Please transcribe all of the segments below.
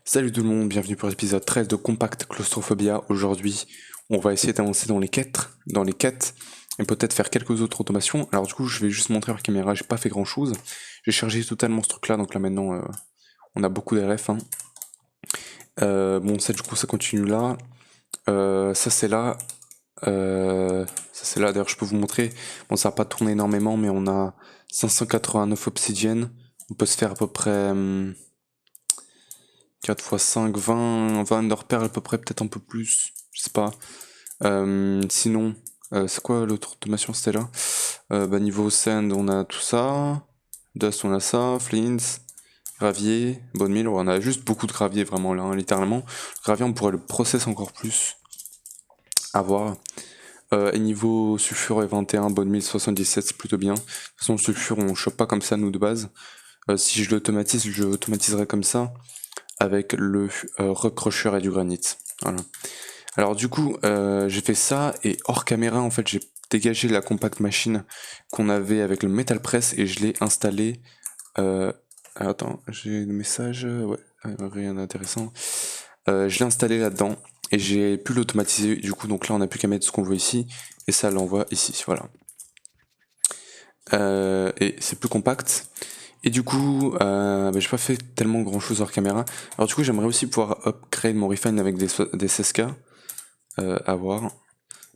Salut tout le monde, bienvenue pour l'épisode 13 de Compact Claustrophobia. Aujourd'hui, on va essayer d'avancer dans les quêtes et peut-être faire quelques autres automations. Alors du coup, je vais juste montrer par caméra, j'ai pas fait grand chose. J'ai chargé totalement ce truc là, donc là maintenant, on a beaucoup d'RF. Hein. Bon, ça du coup, ça continue là. Ça c'est là. Ça c'est là, d'ailleurs je peux vous montrer. Bon, ça va pas tourner énormément, mais on a 589 obsidiennes. On peut se faire à peu près... 4 x 5, 20 Ender Pearl à peu près, peut-être un peu plus, je sais pas. Sinon, c'est quoi l'autre automation, c'était là niveau Sand, on a tout ça. Dust, on a ça. Flint, gravier, bone meal, on a juste beaucoup de gravier vraiment là, hein, littéralement. Le gravier, on pourrait le process encore plus. À voir. Et niveau sulfure et 21, bone meal 77, c'est plutôt bien. De toute façon, le sulfure, on chope pas comme ça, nous, de base. Si je l'automatise, je l'automatiserai comme ça avec le rock crusher et du granit. Voilà. Alors du coup, j'ai fait ça et hors caméra, en fait, j'ai dégagé la compact machine qu'on avait avec le metal press et je l'ai installé. Attends, j'ai des messages, ouais, rien d'intéressant. Je l'ai installé là-dedans et j'ai pu l'automatiser. Du coup, donc là, on n'a plus qu'à mettre ce qu'on veut ici et ça l'envoie ici. Voilà. Et c'est plus compact. Et du coup, j'ai pas fait tellement grand chose hors caméra. Alors du coup, j'aimerais aussi pouvoir upgrade mon refine avec des SSK. À voir.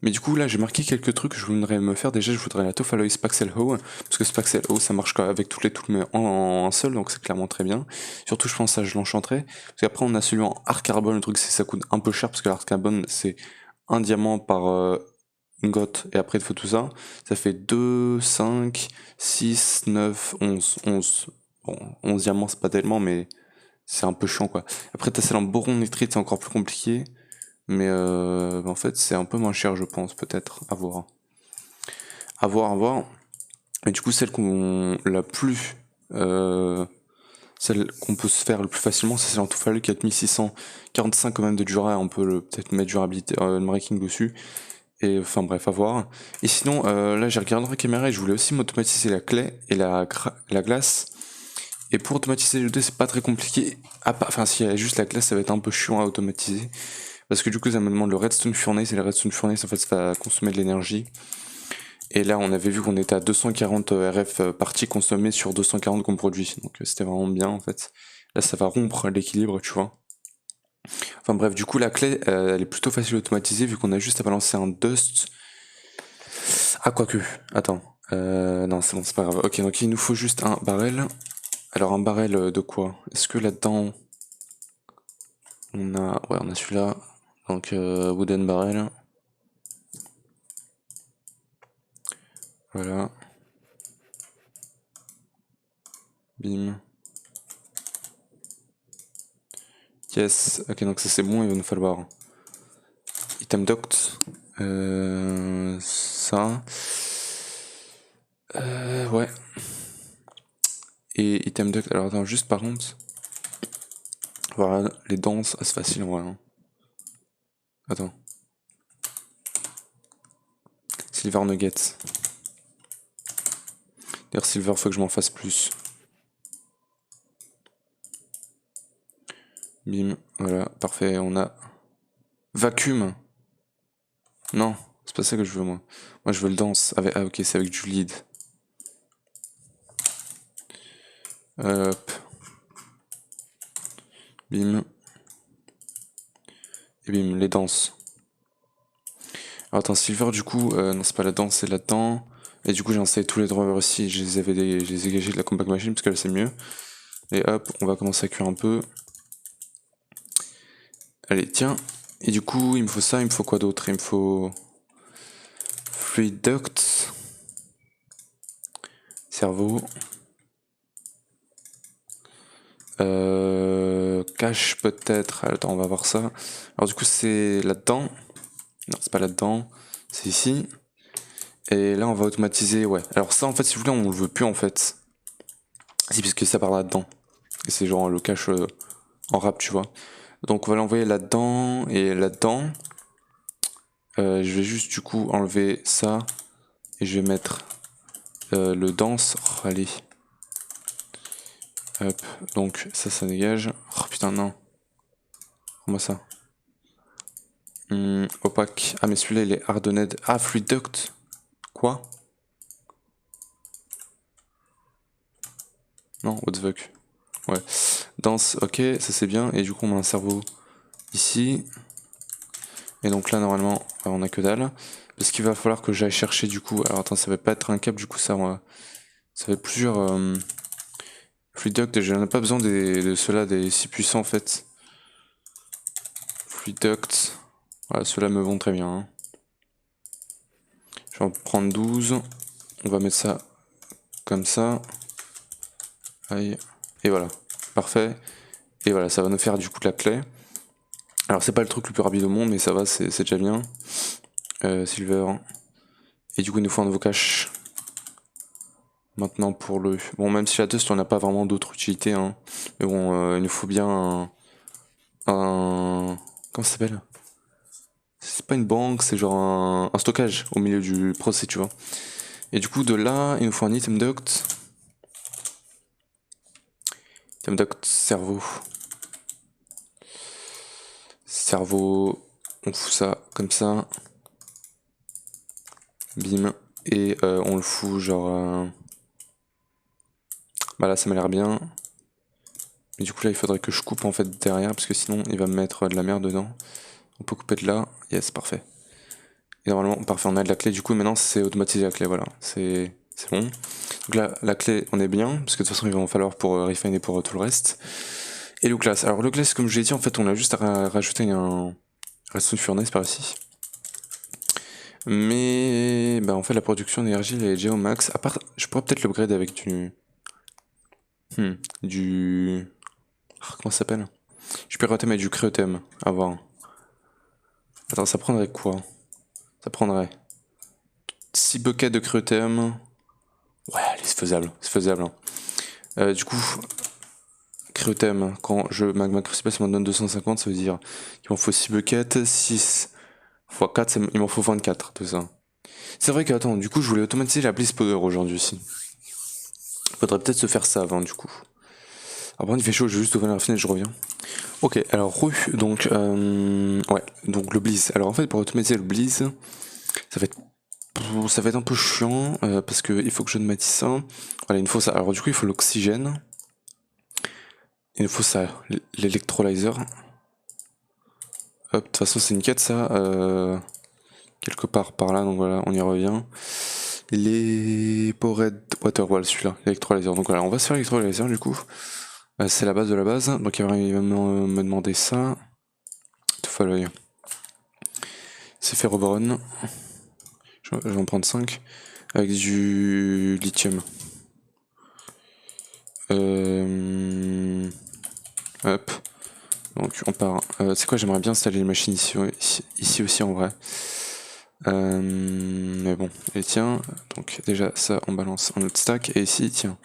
Mais du coup, là, j'ai marqué quelques trucs que je voudrais me faire. Déjà, je voudrais la Toph Spaxel Hoe. Parce que Spaxel Hoe, ça marche avec toutes les tools, mais en seul, donc c'est clairement très bien. Surtout, je pense que ça, je l'enchanterai. Parce qu'après, on a celui en art carbone. Le truc, c'est ça coûte un peu cher, parce que l'art carbone, c'est un diamant par une gotte. Et après, il faut tout ça. Ça fait 2, 5, 6, 9, 11. 11. Bon, 11 diamants, c'est pas tellement, mais c'est un peu chiant, quoi. Après, t'as celle en boron nitrite, c'est encore plus compliqué. Mais en fait, c'est un peu moins cher, je pense, peut-être. À voir. À voir, à voir. Et du coup, celle qu'on peut se faire le plus facilement, c'est celle en tout fallu 4645 quand même de dura. On peut peut-être mettre durabilité, breaking dessus. Et enfin bref, à voir. Et sinon, là, j'ai regardé la caméra et je voulais aussi m'automatiser la clé et la glace. Et pour automatiser les deux, c'est pas très compliqué. Enfin, s'il y a juste la glace, ça va être un peu chiant à automatiser. Parce que du coup, ça me demande le redstone furnace, et le redstone furnace, en fait, ça va consommer de l'énergie. Et là, on avait vu qu'on était à 240 RF parties consommées sur 240 qu'on produit. Donc c'était vraiment bien, en fait. Là, ça va rompre l'équilibre, tu vois. Enfin bref, du coup, la clé, elle est plutôt facile à automatiser, vu qu'on a juste à balancer un dust. Ah, quoique, attends. Non, c'est bon, c'est pas grave. Ok, donc il nous faut juste un barrel. Alors, un barrel de quoi? Est-ce que là-dedans, on a celui-là. Donc, wooden barrel. Voilà. Bim. Yes. Ok, donc ça c'est bon, il va nous falloir item duct. Ça. Ouais. Et item duct. Alors attends, juste par contre. Voilà, les danses, c'est facile en vrai. Hein. Attends. Silver Nuggets. D'ailleurs, Silver, faut que je m'en fasse plus. Bim, voilà, parfait, on a... Vacuum. Non, c'est pas ça que je veux, moi. Moi, je veux le danse. Ah, ok, c'est avec du lead. Hop. Bim. Et bim, les danses. Alors, attends, Silver, du coup, non, c'est pas la danse, c'est là-dedans. Et du coup, j'ai installé tous les drivers aussi. Je les ai dégagés de la compact machine parce que là, c'est mieux. Et hop, on va commencer à cuire un peu. Allez, tiens. Et du coup, il me faut ça, il me faut quoi d'autre? Il me faut... Fluid duct. Cerveau. Cache peut-être. Attends, on va voir ça. Alors du coup, c'est là-dedans. Non, c'est pas là-dedans. C'est ici. Et là, on va automatiser. Ouais. Alors ça, en fait, si vous voulez, on le veut plus en fait. Si, puisque ça part là-dedans. Et c'est genre le cache en rap, tu vois. Donc on va l'envoyer là-dedans et là-dedans. Je vais juste du coup enlever ça. Et je vais mettre le danse. Oh, allez. Hop. Donc ça dégage. Oh putain, non. Comment ça? Opaque. Ah mais celui-là il est hardened. Ah fluid duct. Quoi? Non, what the fuck. Ouais. Dense, ok, ça c'est bien. Et du coup on a un cerveau ici. Et donc là normalement on a que dalle. Parce qu'il va falloir que j'aille chercher du coup. Alors attends, ça va pas être un câble du coup, ça va être plusieurs fluid duct. J'en ai pas besoin de ceux-là, des si puissants en fait. Fluid duct. Voilà, ceux-là me vont très bien. Hein. Je vais en prendre 12. On va mettre ça comme ça. Aïe. Et voilà. Parfait. Et voilà, ça va nous faire du coup de la clé. Alors c'est pas le truc le plus rapide au monde, mais ça va, c'est déjà bien. Silver. Et du coup il nous faut un nouveau cache. Maintenant pour le... Bon, même si la Dust on n'a pas vraiment d'autres utilités. Hein. Mais bon, il nous faut bien un... Comment ça s'appelle? C'est pas une banque, c'est genre un stockage au milieu du procès, tu vois. Et du coup de là, il nous faut un item duct. Item duct, cerveau. Cerveau, on fout ça comme ça. Bim. Et on le fout genre... Bah là ça m'a l'air bien. Mais du coup là il faudrait que je coupe en fait derrière parce que sinon il va me mettre de la merde dedans. On peut couper de là. Yes, parfait. Et normalement, parfait, on a de la clé du coup. Maintenant c'est automatisé la clé, voilà. C'est bon. Donc là, la clé, on est bien. Parce que de toute façon il va en falloir pour refiner pour tout le reste. Et le glace. Alors le glace, comme je l'ai dit, en fait on a juste à rajouter un redstone furnace par ici. Mais bah en fait la production d'énergie elle est déjà au max. À part, je pourrais peut-être l'upgrade avec du... comment ça s'appelle? Je peux rater mettre du créothème, à voir. Attends, ça prendrait quoi? Ça prendrait 6 buckets de créothème. Ouais, allez, c'est faisable, c'est faisable. Hein. Du coup, créothème, quand je magma crucible ça m'en donne 250, ça veut dire qu'il m'en faut 6 buckets, 6 x 4, il m'en faut 24, tout ça. C'est vrai que, attends, du coup, je voulais automatiser la Blaze Powder aujourd'hui aussi. Faudrait peut-être se faire ça avant, du coup. Alors, il fait chaud, je vais juste ouvrir la fenêtre, je reviens. Ok, alors, donc, ouais, donc le Blaze. Alors, en fait, pour automatiser le Blaze, ça va être un peu chiant, parce qu'il faut que je automatise ça. Voilà, il nous faut ça. Alors, du coup, il faut l'oxygène. Il nous faut ça, l'électrolyzer. Hop, de toute façon, c'est une quête, ça. Quelque part par là, donc voilà, on y revient. Les Pored Water, voilà celui-là, l'électrolyzer. Donc voilà, on va se faire l'électrolyzer du coup. C'est la base de la base. Donc il va me demander ça. Tout faut l'œil. C'est ferroboron. Je vais en prendre 5. Avec du lithium. Hop. Donc on part. C'est quoi, j'aimerais bien installer une machine ici aussi en vrai. Mais bon, et tiens, donc déjà ça on balance en autre stack, et ici, tiens,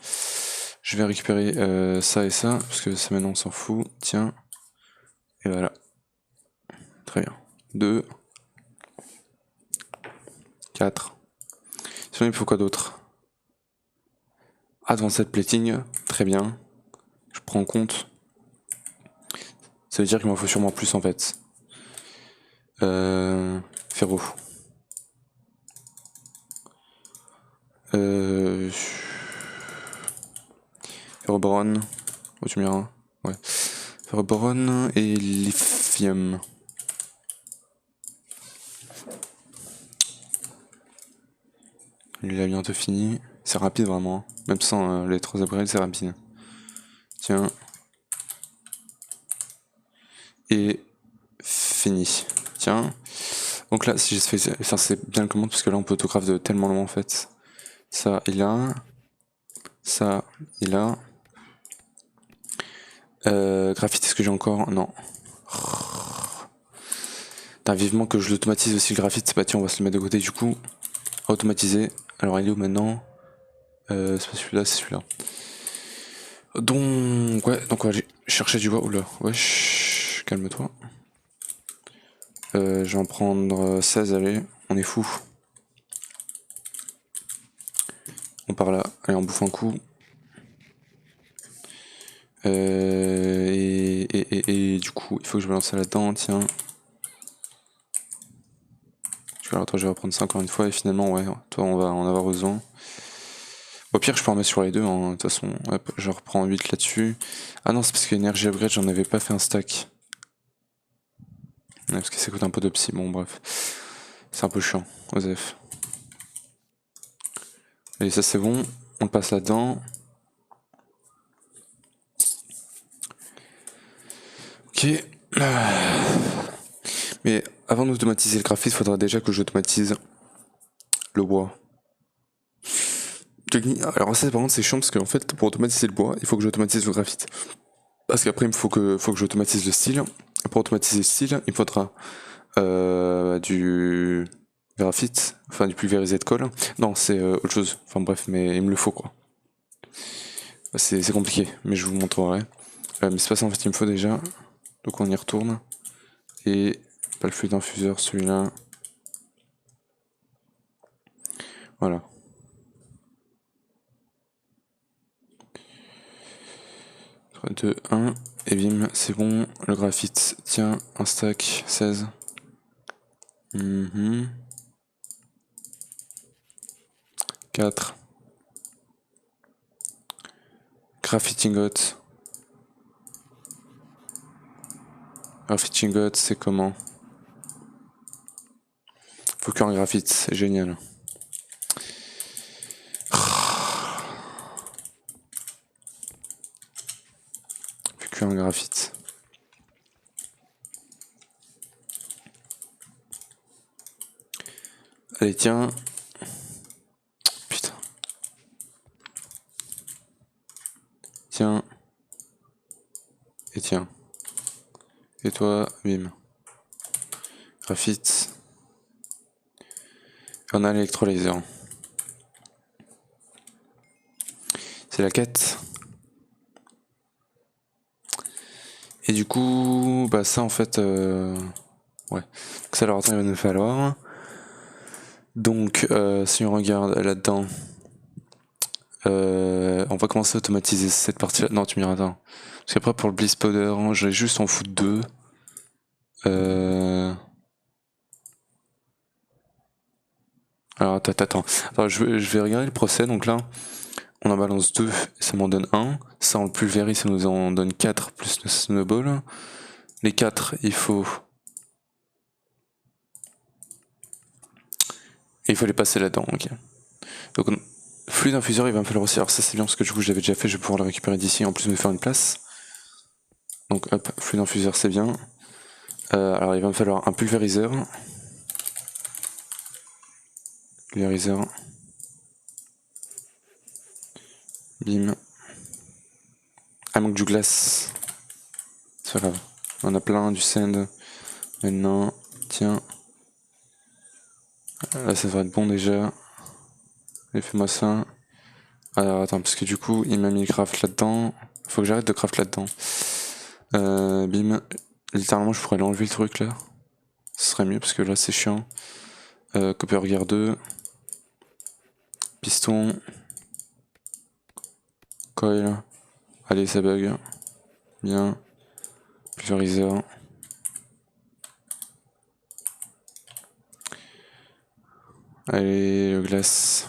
je vais récupérer ça et ça, parce que ça maintenant on s'en fout, tiens, et voilà, très bien, 2, 4, sinon il me faut quoi d'autre? Advanced plating, très bien, je prends en compte, ça veut dire qu'il m'en faut sûrement plus en fait. Ferro. Ferroboron, oh tu me diras, ouais. Ferroboron et lithium. Il a bientôt fini. C'est rapide vraiment. Même sans les 3 upgrades, c'est rapide. Tiens. Et fini. Tiens. Donc là, si je fais ça, c'est bien le commande parce que là, on peut autographe de tellement loin en fait. Ça, il a. Ça, il a. Graphite, est-ce que j'ai encore? Non. Putain, vivement que je l'automatise aussi le graphite. Bah tiens, on va se le mettre de côté du coup. Automatiser. Alors, il est où maintenant? C'est pas celui-là, c'est celui-là. Donc, ouais, donc on va aller chercher du bois. Oula, wesh, calme-toi. Je vais en prendre 16, allez, on est fou. On part là, allez, on bouffe un coup. Et du coup, il faut que je balance ça là-dedans, tiens. Alors attends, je vais reprendre ça encore une fois, et finalement, ouais, toi, on va en avoir besoin. Au pire, je peux en mettre sur les deux, hein, de toute façon. Hop, je reprends 8 là-dessus. Ah non, c'est parce que Energy Upgrade, j'en avais pas fait un stack. Ouais, parce que ça coûte un peu de psy, bon, bref. C'est un peu chiant, Osef. Allez, ça c'est bon, on le passe là-dedans. Ok. Mais avant d'automatiser le graphite, il faudra déjà que j'automatise le bois. Alors ça par contre c'est chiant parce qu'en fait pour automatiser le bois, il faut que j'automatise le graphite. Parce qu'après il faut que j'automatise le style. Et pour automatiser le style, il me faudra du graphite, enfin du pulvérisé de colle. Non, c'est autre chose. Enfin bref, mais il me le faut quoi. C'est compliqué, mais je vous montrerai. Mais c'est pas ça en fait, il me faut déjà. Donc on y retourne. Et pas le fluide infuseur, celui-là. Voilà. 3, 2, 1. Et bim, c'est bon. Le graphite, tiens, un stack, 16. 4. Graphite ingot. Graphite ingot, c'est comment? Faut qu'un graphite, c'est génial. Faut qu'un graphite. Allez, tiens. Putain. Tiens. Et tiens. Et toi, bim. Graphite. Et on a l'électrolyser. C'est la quête. Et du coup, bah ça en fait, ouais. Donc ça, alors attends, il va nous falloir. Donc, si on regarde là-dedans, on va commencer à automatiser cette partie-là. Non, tu me diras, attends. Parce qu'après, pour le Bliss Powder, je vais juste en foutre 2. Alors, attends. Je vais regarder le procès. Donc là, on en balance 2 et ça m'en donne 1. Ça, on le pulvérise, ça nous en donne 4 plus le snowball. Les 4, il faut les passer là-dedans, ok. Donc, fluide infuseur, il va me falloir aussi. Alors, ça, c'est bien parce que du coup, je l'avais déjà fait, je vais pouvoir le récupérer d'ici et en plus me faire une place. Donc, hop, fluide infuseur, c'est bien. Alors, il va me falloir un pulvériseur. Pulvériseur. Bim. Ah, manque du glace. C'est pas grave. On en a plein, du sand. Maintenant, tiens. Là, ça devrait être bon déjà. Et fais-moi ça. Alors, attends, parce que du coup, il m'a mis le craft là-dedans. Faut que j'arrête de craft là-dedans. Bim. Littéralement, je pourrais l'enlever le truc là. Ce serait mieux parce que là, c'est chiant. Copper Gear 2. Piston. Coil. Allez, ça bug. Bien. Pulvériseur. Allez, le glace.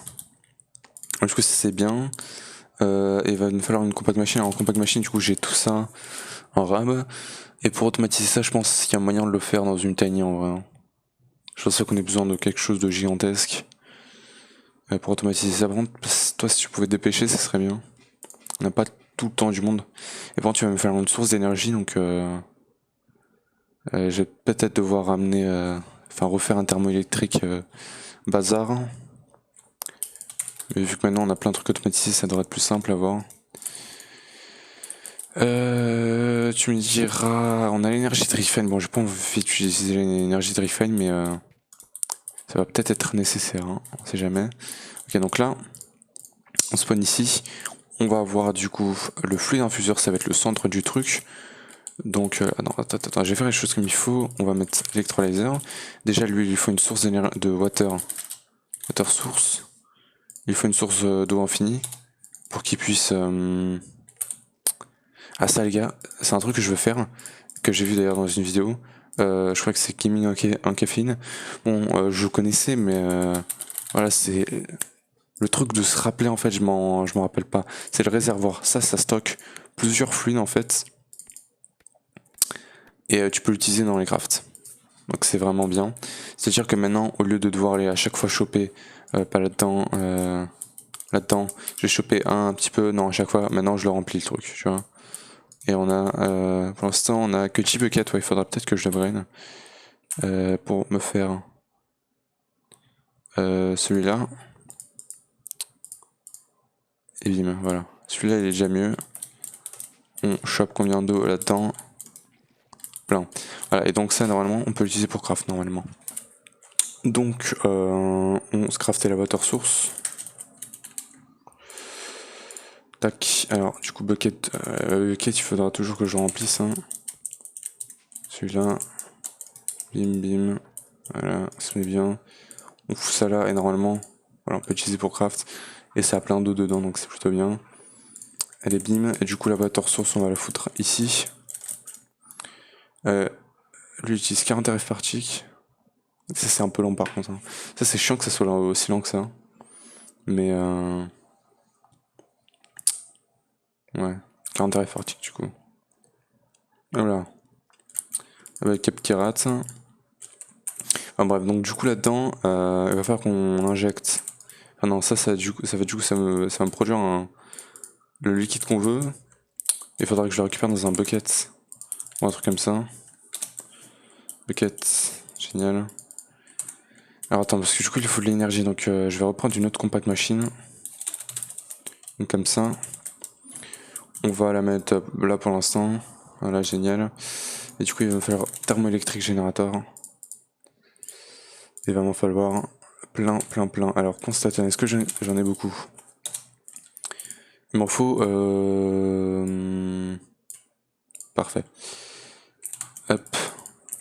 Du coup, c'est bien. Il va nous falloir une compact machine. Alors, en compact machine, du coup, j'ai tout ça en rab. Et pour automatiser ça, je pense qu'il y a moyen de le faire dans une tiny en vrai. Je pense qu'on ait besoin de quelque chose de gigantesque. Pour automatiser ça, par contre, toi, si tu pouvais te dépêcher, ça serait bien. On n'a pas tout le temps du monde. Et par contre, tu vas me faire une source d'énergie, donc je vais peut-être devoir ramener, refaire un thermoélectrique bazar. Mais vu que maintenant on a plein de trucs automatisés, ça devrait être plus simple à voir. Tu me diras, on a l'énergie de refine. Bon, j'ai pas envie d'utiliser l'énergie de refine, mais ça va peut-être être nécessaire, hein, on sait jamais. Ok, donc là, on spawn ici. On va avoir du coup le fluide infuseur, ça va être le centre du truc. Donc, attends, je vais faire les choses comme il faut. On va mettre l'électrolyser. Déjà, lui, il lui faut une source de water source. Il faut une source d'eau infinie pour qu'il puisse. Ah ça les gars, c'est un truc que je veux faire, que j'ai vu d'ailleurs dans une vidéo. Je crois que c'est Gaming en caféine. Bon, je connaissais, mais voilà, c'est le truc de se rappeler en fait, je m'en rappelle pas. C'est le réservoir. Ça stocke plusieurs fluides en fait, et tu peux l'utiliser dans les crafts. Donc c'est vraiment bien. C'est-à-dire que maintenant, au lieu de devoir aller à chaque fois choper, pas là-dedans, là-dedans, j'ai chopé un petit peu, non à chaque fois, maintenant je le remplis le truc, tu vois. Et on a, pour l'instant, on a que 10 buckets, ouais, il faudra peut-être que je le draine pour me faire celui-là. Et bim, voilà. Celui-là, il est déjà mieux. On chope combien d'eau là-dedans? Plein. Voilà, et donc ça, normalement, on peut l'utiliser pour craft, normalement. Donc, on se craftait la water source. Tac, alors du coup bucket, bucket il faudra toujours que je remplisse hein. Celui-là, bim bim, voilà, ça se met bien. On fout ça là et normalement, voilà, on peut utiliser pour craft. Et ça a plein d'eau dedans donc c'est plutôt bien. Allez bim, et du coup la water source on va la foutre ici. Lui utilise 40 RF par tick. Ça c'est un peu lent par contre. Hein. Ça c'est chiant que ça soit aussi lent que ça. Mais ouais, 40 RF par tick du coup. Voilà. Avec Cap qui rate. Enfin bref, donc du coup là-dedans, il va falloir qu'on injecte. Ah non, ça va du coup, ça va me produire le liquide qu'on veut. Il faudra que je le récupère dans un bucket. Ou un truc comme ça. Bucket, génial. Alors attends, parce que du coup il faut de l'énergie, donc je vais reprendre une autre compact machine. Donc comme ça. On va la mettre là pour l'instant. Voilà, génial. Et du coup il va me falloir thermoélectrique générateur. Il va m'en falloir plein. Alors constater, est-ce que j'en ai beaucoup? Il m'en faut... Parfait. Hop.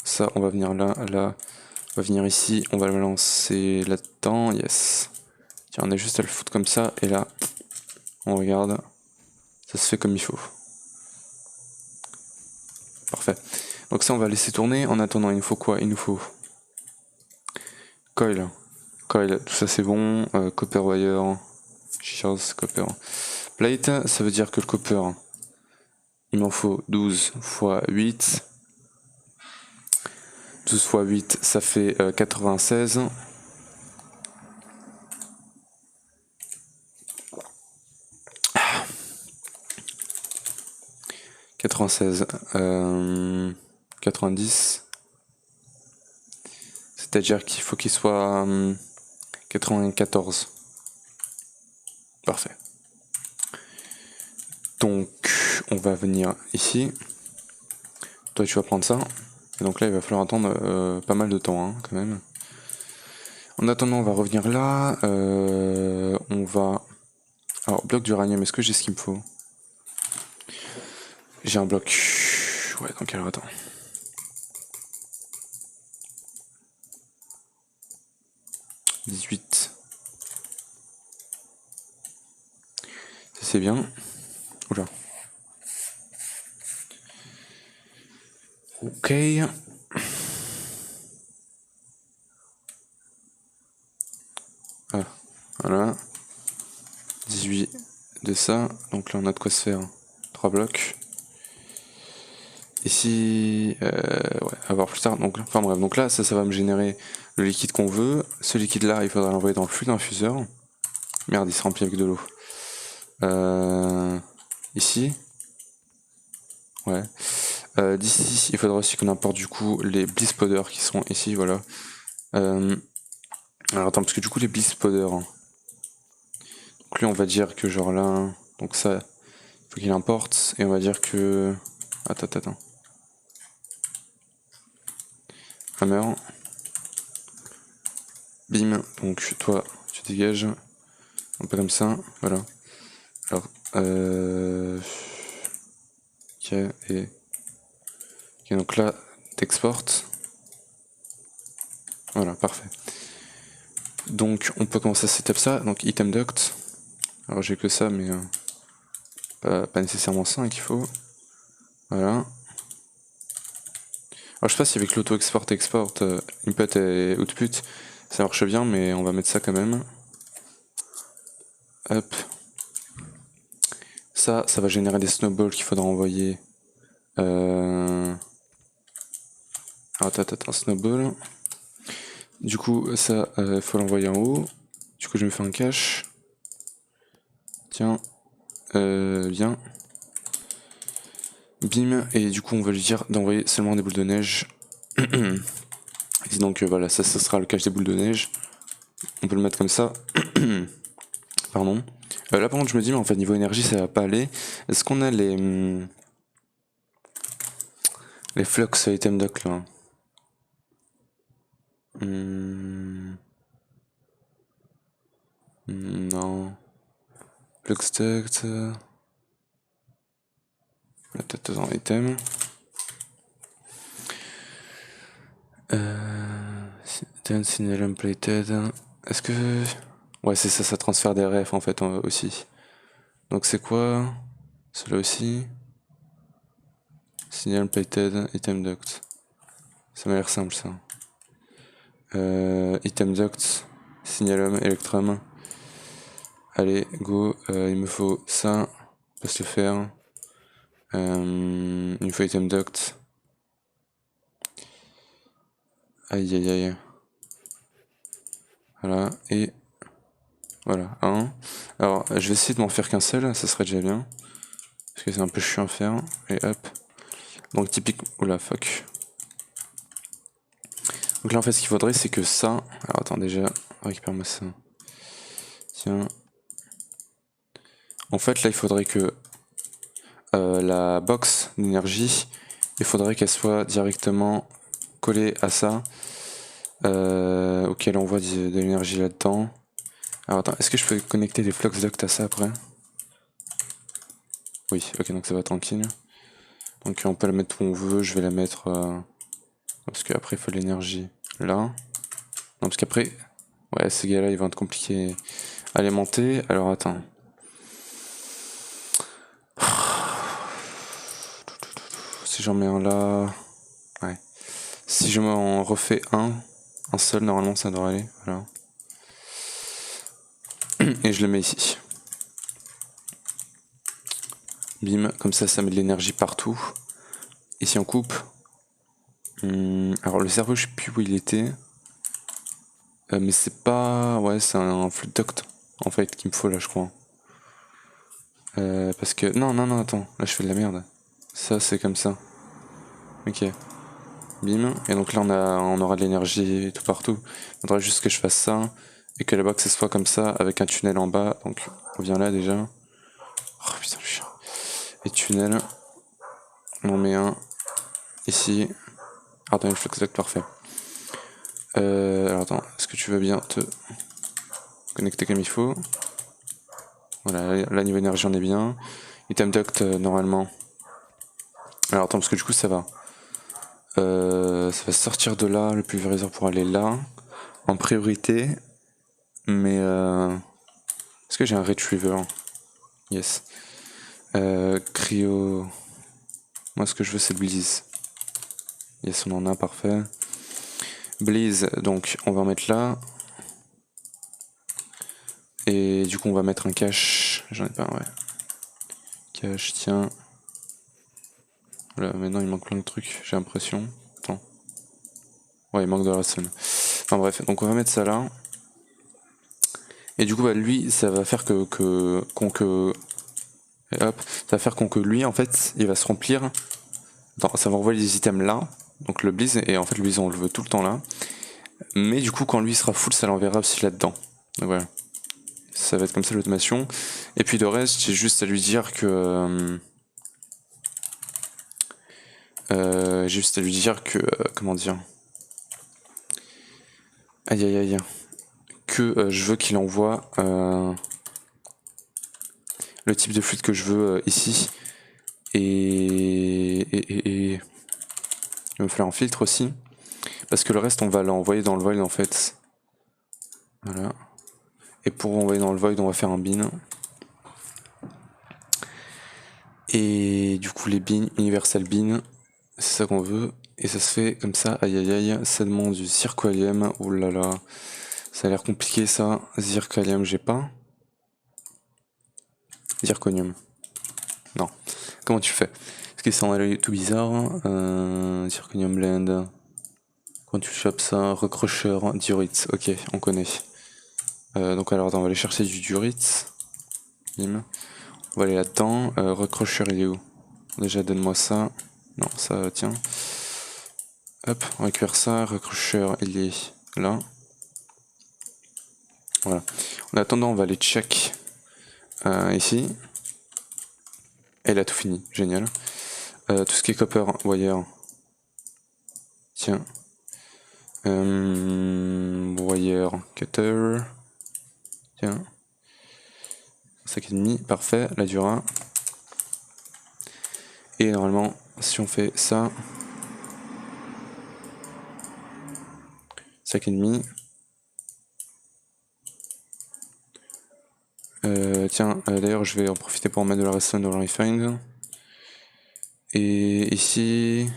Ça, on va venir là. On va venir ici. On va le lancer là-dedans. Yes. Tiens, on a juste à le foutre comme ça. Et là, on regarde. Ça se fait comme il faut. Parfait. Donc ça, on va laisser tourner. En attendant, il nous faut quoi? Il nous faut... Coil. Coil, tout ça c'est bon. Copper wire. Shears, copper. Plate, ça veut dire que le copper... Il m'en faut 12 fois 8. 12 fois 8, ça fait 96. Ah. 96. 90. C'est-à-dire qu'il faut qu'il soit 94. Parfait. Donc, on va venir ici. Toi, tu vas prendre ça. Et donc là, il va falloir attendre pas mal de temps, hein, quand même. En attendant, on va revenir là. On va... Alors, bloc d'uranium, est-ce que j'ai ce qu'il me faut? J'ai un bloc. Ouais, donc alors attends. « 18. Ça c'est bien. Oula. Ok. Ah, voilà. 18 de ça. Donc là on a de quoi se faire 3 blocs. Ici, ouais, à voir plus tard. Donc, enfin bref, donc là ça va me générer le liquide qu'on veut. Ce liquide là il faudra l'envoyer dans le flux d'infuseur. Merde, il se remplit avec de l'eau. Ici. Ouais. D'ici, il faudra aussi qu'on importe du coup les bliss powder qui seront ici, voilà. Alors attends, parce que du coup les bliss powder, hein. Donc lui on va dire que genre là, donc ça, il faut qu'il importe, et on va dire que... Attends. Hammer. Bim, donc toi, tu dégages. Un peu comme ça, voilà. Alors, ok, et... Ok, donc là, t'exportes. Voilà, parfait. Donc on peut commencer à setup ça, donc item duct. Alors j'ai que ça, mais pas nécessairement 5 il faut. Voilà. Alors je sais pas si avec l'auto-export export, input et output ça marche bien, mais on va mettre ça quand même. Hop. Ça va générer des snowballs qu'il faudra envoyer. Alors attends, snowball. Du coup ça faut l'envoyer en haut. Du coup je me fais un cache. Tiens, viens. Bim, et du coup on va lui dire d'envoyer seulement des boules de neige. Et donc voilà, ça sera le cache des boules de neige. On peut le mettre comme ça. Pardon. Là par contre je me dis, mais en fait niveau énergie ça va pas aller. Est-ce qu'on a les flux item doc là? Non. Flux duct. Peut-être dans item. Signalum plated. Est-ce que... Ouais c'est ça, ça transfère des refs en fait aussi. Donc c'est quoi? Celui-là aussi. Signal plated, item duct. Ça m'a l'air simple ça. Item duct, signalum, electrum. Allez, go, il me faut ça, on peut se le faire. Il me faut item duct. Aïe aïe aïe. Voilà, et voilà, un. Alors, je vais essayer de m'en faire qu'un seul, ça serait déjà bien. Parce que c'est un peu chiant à faire. Et hop. Donc typique... Oula, fuck. Donc là en fait ce qu'il faudrait c'est que ça... Alors attends déjà, récupère-moi ça. Tiens. En fait là il faudrait que la box d'énergie, il faudrait qu'elle soit directement collée à ça. Auquel on envoie de l'énergie là-dedans. Alors attends, est-ce que je peux connecter des flux duct à ça après? Oui, ok, donc ça va tranquille. Donc on peut la mettre où on veut, je vais la mettre... parce qu'après il faut l'énergie là. Non, parce qu'après... Ouais, ces gars-là, ils vont être compliqués à alimenter. Alors attends. Si j'en mets un là... Ouais. Si je m'en refais un seul, normalement ça devrait aller. Voilà. Et je le mets ici. Bim, comme ça met de l'énergie partout. Et si on coupe... alors le cerveau, je sais plus où il était. Mais c'est pas... Ouais, c'est un flux duct, en fait, qu'il me faut là, je crois. Parce que... Non, attends. Là, je fais de la merde. Ça, c'est comme ça. Ok. Bim. Et donc là, on aura de l'énergie tout partout. Il faudra juste que je fasse ça. Et que là-bas, que ce soit comme ça, avec un tunnel en bas. Donc, on vient là, déjà. Oh, putain, le chien. Et tunnel. On en met un. Ici. Ah, attends, une flux duct, parfait. Alors attends, est-ce que tu veux bien te connecter comme il faut? Voilà, là niveau énergie on est bien. Item duct normalement. Alors attends, parce que du coup ça va. Ça va sortir de là, le pulvériseur pour aller là. En priorité. Mais est-ce que j'ai un retriever? Yes. Cryo. Moi ce que je veux c'est Blaze. Yes, on en a, parfait. Blaze, donc on va en mettre là. Et du coup on va mettre un cache. J'en ai pas, ouais. Cache, tiens. Voilà, maintenant il manque plein de trucs, j'ai l'impression. Attends. Ouais, il manque de la somme. Enfin bref, donc on va mettre ça là. Et du coup, bah, lui, ça va faire que et hop, ça va faire que lui, en fait, il va se remplir. Attends, ça va envoyer les items là. Donc le Blaze, et en fait, le Blaze, on le veut tout le temps là. Mais du coup, quand lui sera full, ça l'enverra aussi là-dedans. Donc voilà. Ça va être comme ça l'automation. Et puis le reste, j'ai juste à lui dire que... j'ai juste à lui dire que... comment dire? Aïe aïe aïe. Que je veux qu'il envoie le type de fluide que je veux ici. Et il va me falloir un filtre aussi. Parce que le reste, on va l'envoyer dans le void en fait. Voilà. Et pour envoyer dans le void, on va faire un bin. Et du coup les beans, Universal Bean, c'est ça qu'on veut. Et ça se fait comme ça, aïe aïe aïe, ça demande du zirconium, oh là là, ça a l'air compliqué ça, zirconium j'ai pas. Zirconium, non, comment tu fais? Parce que ça en a l'air tout bizarre, zirconium blend, quand tu chopes ça, recrusher, diorite, ok, on connaît. Donc alors attends, on va aller chercher du diorite, bim. On va aller là-dedans, recrusher il est où? Déjà donne-moi ça, non ça tiens. Hop, on récupère ça, recrusher il est là. Voilà. En attendant, on va aller check ici. Elle a tout fini, génial. Tout ce qui est copper wire. Tiens. Wire cutter. Tiens. 5,5, parfait, la dura. Et normalement, si on fait ça, 5,5. Tiens, d'ailleurs, je vais en profiter pour en mettre de la redstone dans le refined. Et ici,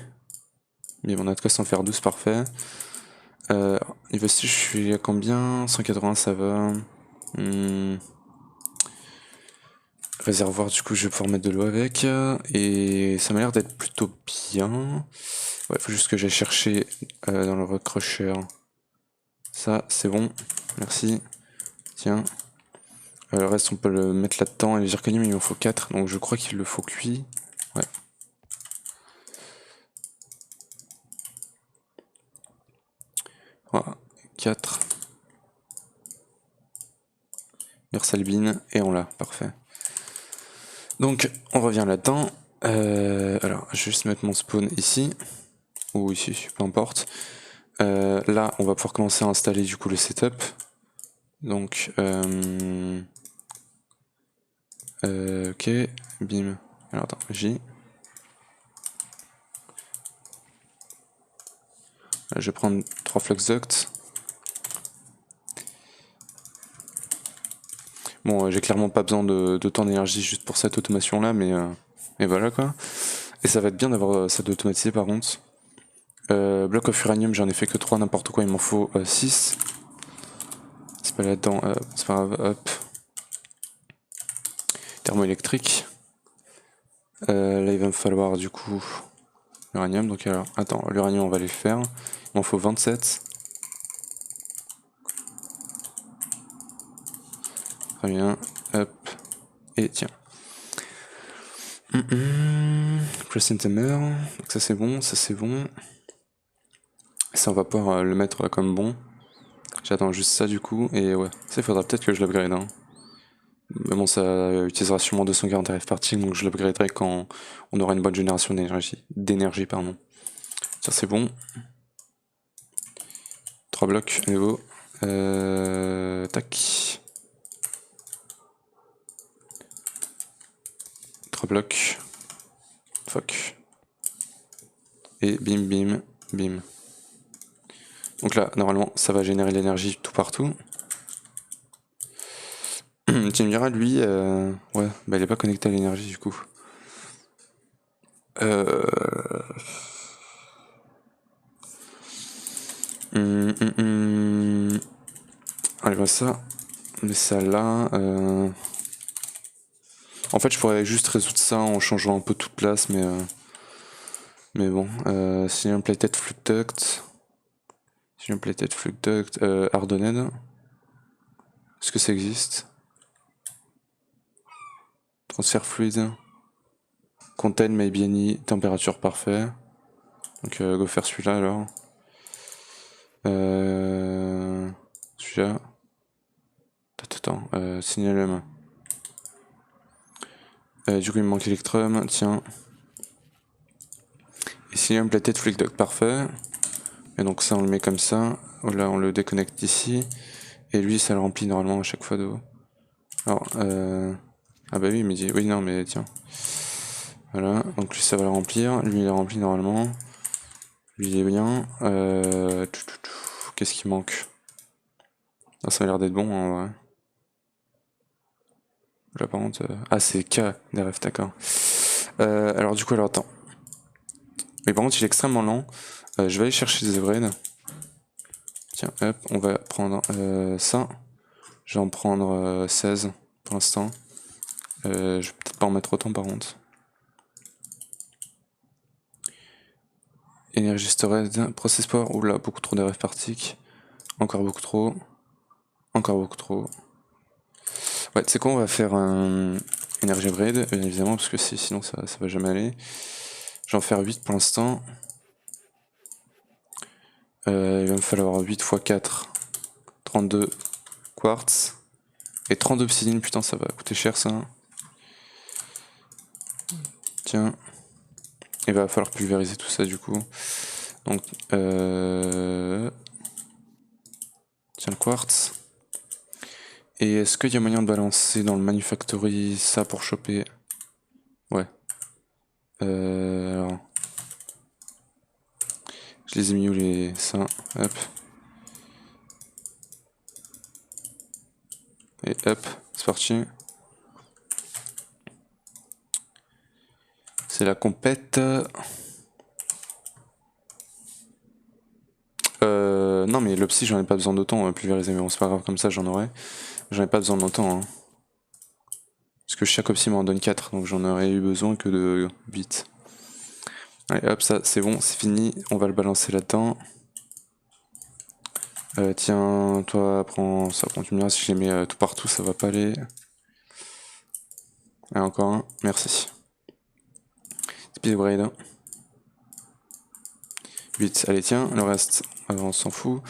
mais on a de quoi s'en faire 12, parfait. Niveau je suis à combien? 180, ça va. Réservoir, du coup, je vais pouvoir mettre de l'eau avec. Et ça m'a l'air d'être plutôt bien. Ouais, faut juste que j'aille chercher dans le recrusher. Ça, c'est bon. Merci. Tiens. Le reste, on peut le mettre là-dedans. Et le zirconium, il en faut 4. Donc je crois qu'il le faut cuit. Ouais. Voilà. 4. Mersalbine. Et on l'a. Parfait. Donc, on revient là-dedans. Alors, je vais juste mettre mon spawn ici. Ou ici, peu importe. Là, on va pouvoir commencer à installer du coup le setup. Donc, ok, bim. Alors attends, J. Là, je vais prendre 3 flux ducts. Bon, j'ai clairement pas besoin de tant d'énergie juste pour cette automation là, mais voilà quoi. Et ça va être bien d'avoir ça d'automatiser par contre. Block of uranium, j'en ai fait que 3, n'importe quoi, il m'en faut 6. C'est pas là-dedans, c'est pas grave, hop. Thermoélectrique. Là il va me falloir du coup l'uranium, donc alors, attends, l'uranium on va les faire. Il m'en faut 27. Très bien, hop, et tiens. Crescent Hammer, donc ça c'est bon, ça c'est bon. Ça on va pouvoir le mettre comme bon. J'attends juste ça du coup, et ouais, ça il faudra peut-être que je l'upgrade. Hein. Mais bon, ça utilisera sûrement 240 RF par tick, donc je l'upgraderai quand on aura une bonne génération d'énergie. Pardon. Ça c'est bon. 3 blocs à nouveau. Tac. 3 blocs. Fuck. Et bim bim bim. Donc là, normalement, ça va générer l'énergie tout partout. Tu me diras, lui, ouais, bah il est pas connecté à l'énergie du coup. Allez, voilà ça. Mais ça là. En fait, je pourrais juste résoudre ça en changeant un peu toute place, mais bon. Sinon, plated flux duct. Sinon, plated flux duct. Hardened. Est-ce que ça existe? Transfert fluide. Contain may be any température parfait. Donc, go faire celui-là alors. Celui-là. Attends, signalum. Du coup, il me manque Electrum, tiens. Ici, un plated fluid duct, parfait. Et donc, ça, on le met comme ça. Là, on le déconnecte ici. Et lui, ça le remplit normalement à chaque fois d'eau. Alors, ah bah oui, il me dit, oui, non, mais tiens. Voilà, donc lui, ça va le remplir. Lui, il est rempli normalement. Lui, il est bien. Qu'est-ce qui manque? Ah, ça a l'air d'être bon, en vrai. Là, par contre, ah, c'est K, DRF, d'accord. Alors du coup, alors attends. Mais par contre, il est extrêmement lent. Je vais aller chercher des upgrades. Tiens, hop, on va prendre ça. Je vais en prendre 16 pour l'instant. Je vais peut-être pas en mettre autant par contre. Énergie storage, process power, oula, beaucoup trop de rêves partiques. Encore beaucoup trop. Encore beaucoup trop. Ouais, tu sais quoi, on va faire un énergie upgrade, bien évidemment, parce que sinon ça va jamais aller. Je vais en faire 8 pour l'instant. Il va me falloir 8 x 4, 32 quartz. Et 32 obsidienne, putain, ça va coûter cher ça. Tiens. Il va falloir pulvériser tout ça du coup. Donc, tiens, le quartz. Et est-ce qu'il y a moyen de balancer dans le manufactory ça pour choper? Ouais. Alors. Je les ai mis où les. Ça. Hop. Et hop, c'est parti. C'est la compète. Non mais l'opsie j'en ai pas besoin d'autant, pulvériser, mais bon c'est pas grave, comme ça j'en aurai. J'en ai pas besoin d'autant. Hein. Parce que chaque opsie m'en donne 4, donc j'en aurais eu besoin que de 8. Allez hop, ça c'est bon, c'est fini, on va le balancer là-dedans. Tiens, toi prends ça, continue, si je les mets tout partout ça va pas aller. Allez encore un, merci. Speed upgrade. 8, allez tiens, le reste, on s'en fout.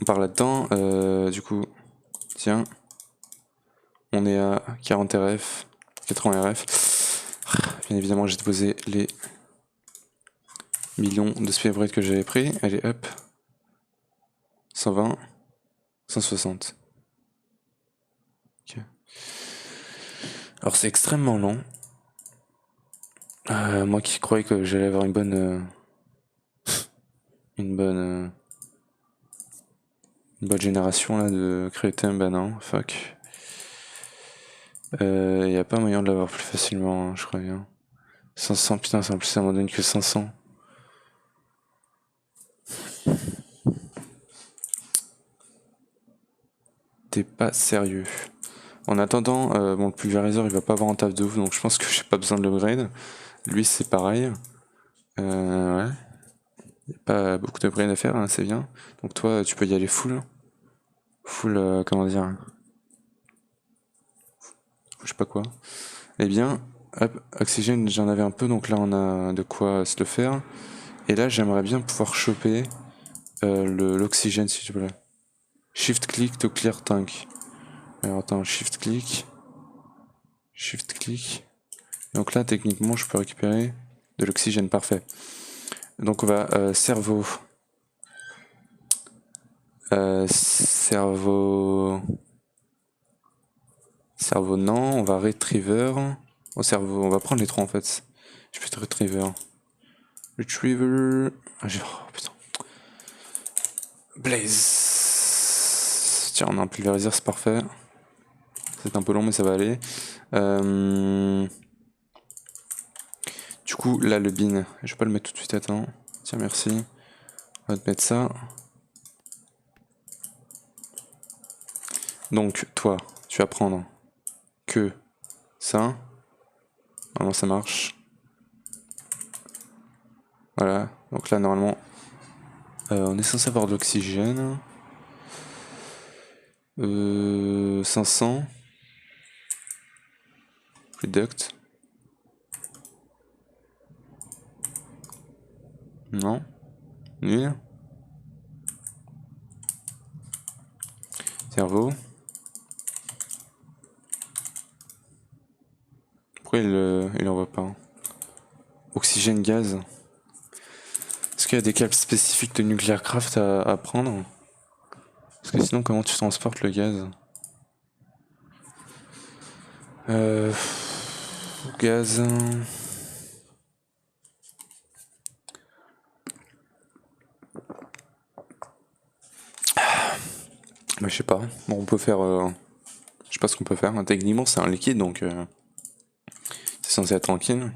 On part là-dedans, du coup, tiens. On est à 40 RF, 80 RF. Bien évidemment, j'ai déposé les millions de speed upgrade que j'avais pris. Allez hop. 120, 160. Okay. Alors c'est extrêmement lent. Moi qui croyais que j'allais avoir une bonne génération là de créatins, bah non, fuck. Y a pas moyen de l'avoir plus facilement, hein, je crois bien. 500, putain, c'est en plus ça m'en donne que 500. T'es pas sérieux. En attendant, bon, le pulvériseur il va pas avoir un taf de ouf, donc je pense que j'ai pas besoin de l'upgrade. Lui c'est pareil. Ouais. Y a pas beaucoup d'upgrade à faire, hein, c'est bien. Donc toi tu peux y aller full. Full, comment dire. Je sais pas quoi. Eh bien, hop, oxygène j'en avais un peu, donc là on a de quoi se le faire. Et là j'aimerais bien pouvoir choper l'oxygène s'il te plaît. Shift click to clear tank. Alors attends, shift click. Shift click. Donc là techniquement je peux récupérer de l'oxygène, parfait. Donc on va cerveau. Cerveau non, on va retriever. Au cerveau, on va prendre les trois en fait. Je peux te retriever. Retriever. Oh putain. Blaze. Tiens, on a un pulvériseur, c'est parfait. C'est un peu long mais ça va aller. Du coup, là le bin, je vais pas le mettre tout de suite, attends. Tiens, merci. On va te mettre ça. Donc, toi, tu vas prendre que ça. Normalement, ça marche. Voilà. Donc là, normalement, on est censé avoir de l'oxygène. 500. Reduct. Non. Nul. Cerveau. Pourquoi il envoie pas? Oxygène, gaz. Est-ce qu'il y a des câbles spécifiques de Nuclear Craft à prendre? Parce que sinon, comment tu transportes le gaz? Gaz. Bah, je sais pas. Bon, on peut faire. Je sais pas ce qu'on peut faire. Techniquement, c'est un liquide donc. C'est censé être tranquille.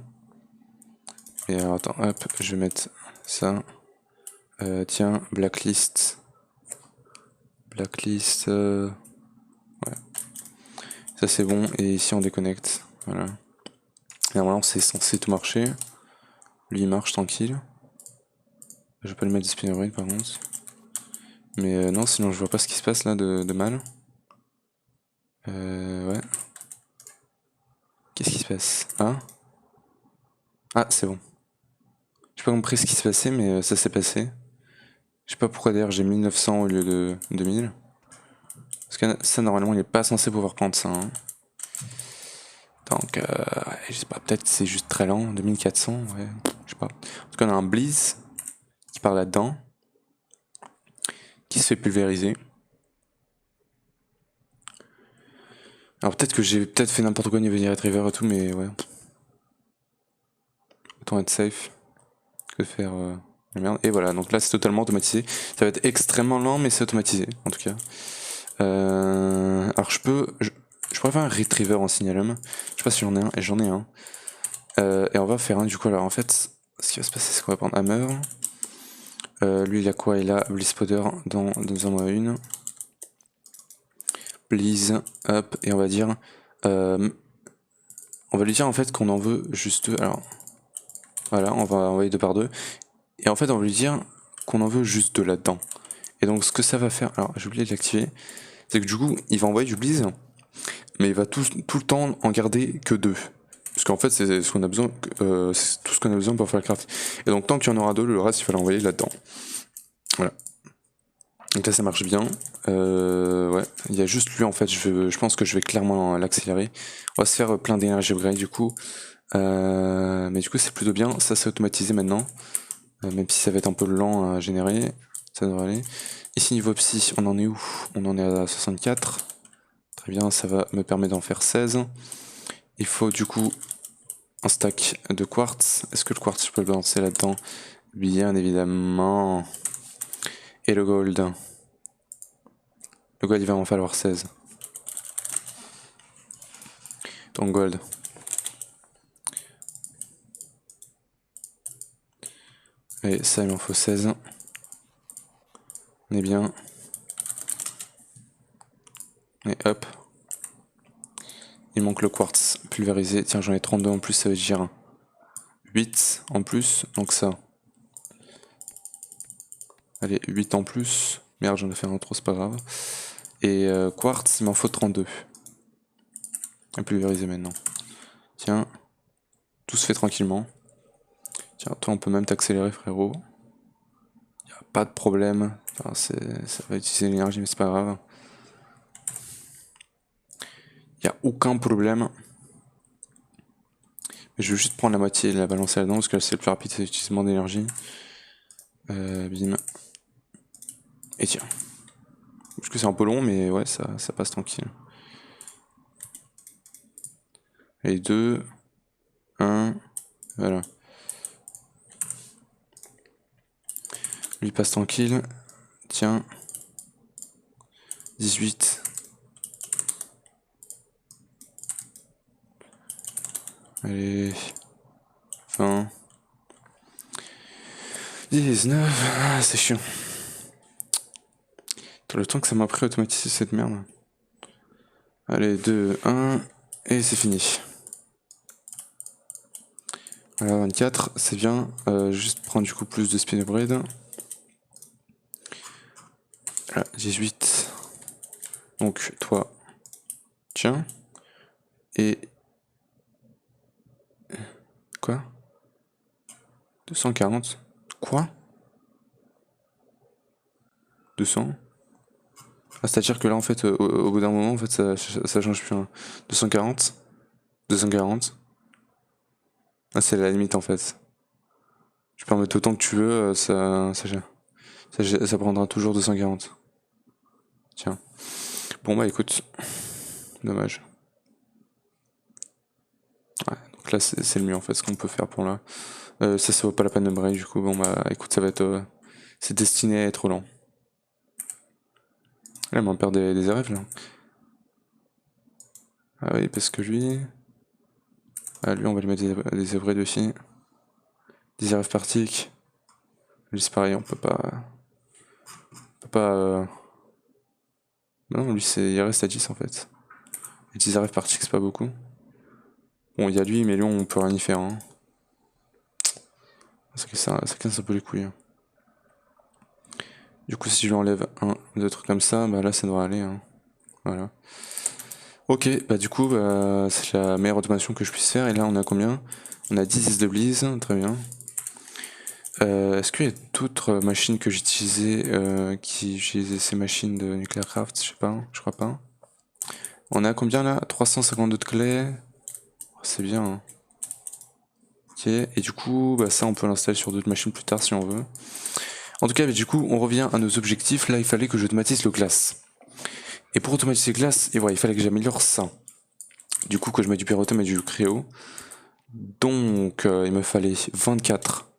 Et alors attends, hop, je vais mettre ça. Tiens, blacklist. Blacklist. Ouais. Ça c'est bon. Et ici on déconnecte. Voilà. Et normalement c'est censé tout marcher. Lui il marche tranquille. Je vais pas le mettre spinner par contre. Mais non, sinon je vois pas ce qui se passe là de mal. Ouais. Qu'est-ce qui se passe? Ah? Ah, c'est bon. J'ai pas compris ce qui se passait, mais ça s'est passé. Je sais pas pourquoi d'ailleurs j'ai 1900 au lieu de 2000. Parce que ça, normalement, il est pas censé pouvoir prendre ça. Hein. Donc, je sais pas, peut-être c'est juste très lent. 2400, ouais, je sais pas. En tout cas, on a un Blizz qui part là-dedans. Qui se fait pulvériser. Alors peut-être que j'ai peut-être fait n'importe quoi au niveau des retrievers et tout, mais ouais. Autant être safe que de faire la merde. Et voilà, donc là c'est totalement automatisé. Ça va être extrêmement lent, mais c'est automatisé, en tout cas. Alors je pourrais faire un retriever en signalum. Je sais pas si j'en ai un, et j'en ai un. Et on va faire un du coup. Alors en fait, ce qui va se passer, c'est qu'on va prendre Hammer. Lui il a quoi? Il a Bliss Powder dans 2-1-1. Please, hop, et on va dire. On va lui dire en fait qu'on en veut juste deux. Alors voilà, on va envoyer 2 par 2. Et en fait, on va lui dire qu'on en veut juste 2 là-dedans. Et donc ce que ça va faire, alors j'ai oublié de l'activer, c'est que du coup, il va envoyer du Blizz, mais il va tout le temps en garder que 2. Parce qu'en fait, c'est ce qu'on a besoin, c'est tout ce qu'on a besoin pour faire le craft. Et donc tant qu'il y en aura 2, le reste, il va l'envoyer là-dedans. Voilà. Donc là, ça marche bien. Ouais, il y a juste lui en fait. Je pense que je vais clairement l'accélérer. On va se faire plein d'énergie upgrade du coup. Mais du coup, c'est plutôt bien. Ça, c'est automatisé maintenant. Même si ça va être un peu lent à générer, ça devrait aller. Ici, niveau psy, on en est où? On en est à 64. Très bien, ça va me permettre d'en faire 16. Il faut du coup un stack de quartz. Est-ce que le quartz, je peux le balancer là-dedans? Bien évidemment. Et le gold. Le gold, il va en falloir 16. Donc gold. Et ça, il m'en faut 16. On est bien. Et hop. Il manque le quartz pulvérisé. Tiens, j'en ai 32 en plus, ça veut dire 8 en plus. Donc ça. Allez, 8 en plus. Merde, j'en ai fait un trop, c'est pas grave. Et quartz, il m'en faut 32. À pulvériser maintenant. Tiens. Tout se fait tranquillement. Tiens, toi, on peut même t'accélérer, frérot. Y a pas de problème. Enfin, ça va utiliser l'énergie, mais c'est pas grave. Y a aucun problème. Mais je vais juste prendre la moitié et la balancer là-dedans, parce que c'est le plus rapide, c'est l'utilisation d'énergie. Bim. Et tiens. Parce que c'est un peu long, mais ouais, ça passe tranquille. Allez, 2, 1, voilà. Lui passe tranquille. Tiens. 18. Allez. 20. 19. Ah, c'est chiant. Le temps que ça m'a pris à automatiser cette merde. Allez, 2, 1. Et c'est fini. Voilà, 24, c'est bien. Juste prendre du coup plus de spin upgrade. Voilà, 18. Donc, toi. Tiens. Et. Quoi? 240. Quoi? 200. Ah, c'est-à-dire que là, en fait, au bout d'un moment, en fait, ça change plus. Hein. 240. 240. Ah, c'est la limite, en fait. Tu peux en mettre autant que tu veux, ça prendra toujours 240. Tiens. Bon, bah écoute. Dommage. Ouais, donc là, c'est le mieux, en fait, ce qu'on peut faire pour là. Ça vaut pas la peine de break, du coup. Bon, bah écoute, ça va être. C'est destiné à être lent. Là, il m'en perd des RF, là. Ah oui, parce que lui... Ah, lui, on va lui mettre des upgrades aussi. Desiref Partic. Lui c'est pareil, on peut pas... Non, lui il reste à 10 en fait. Et Desiref Partic c'est pas beaucoup. Bon, il y a lui, mais lui on peut rien y faire. Hein. Ça casse un peu les couilles. Hein. Du coup, si je lui enlève un, deux trucs comme ça, bah là ça devrait aller. Hein. Voilà. Ok, bah du coup, c'est la meilleure automation que je puisse faire. Et là, on a combien? On a 10 de Bleeze, très bien. Est-ce qu'il y a d'autres machines que j'utilisais qui utilisaient ces machines de Nuclear Craft? Je sais pas, je crois pas. On a combien là? 352 de clés. Oh, c'est bien. Hein. Ok, et du coup, bah, ça on peut l'installer sur d'autres machines plus tard si on veut. En tout cas, du coup, on revient à nos objectifs. Là, il fallait que j'automatise le glace. Et pour automatiser le glace, et voilà, il fallait que j'améliore ça. Du coup, que je mette du pyrothème et du créo. Donc, il me fallait 24.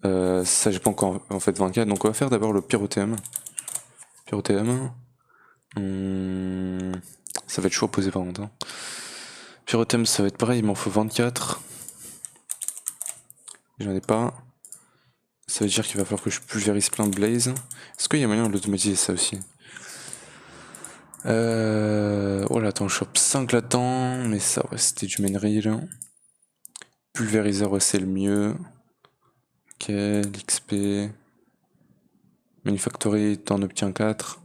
Ça, j'ai pas encore en fait 24. Donc, on va faire d'abord le pyrothème. Pyrothème. Ça va être chaud à poser par contre. Hein. Pyrothème, ça va être pareil, il m'en faut 24. J'en ai pas. Ça veut dire qu'il va falloir que je pulvérise plein de blaze. Est-ce qu'il y a moyen de l'automatiser ça aussi? Oh là, attends, je chope 5 latents, mais ça, ouais, c'était du main reel. Pulvériseur, ouais, c'est le mieux. Ok, l'XP. Manufactory, t'en obtiens 4.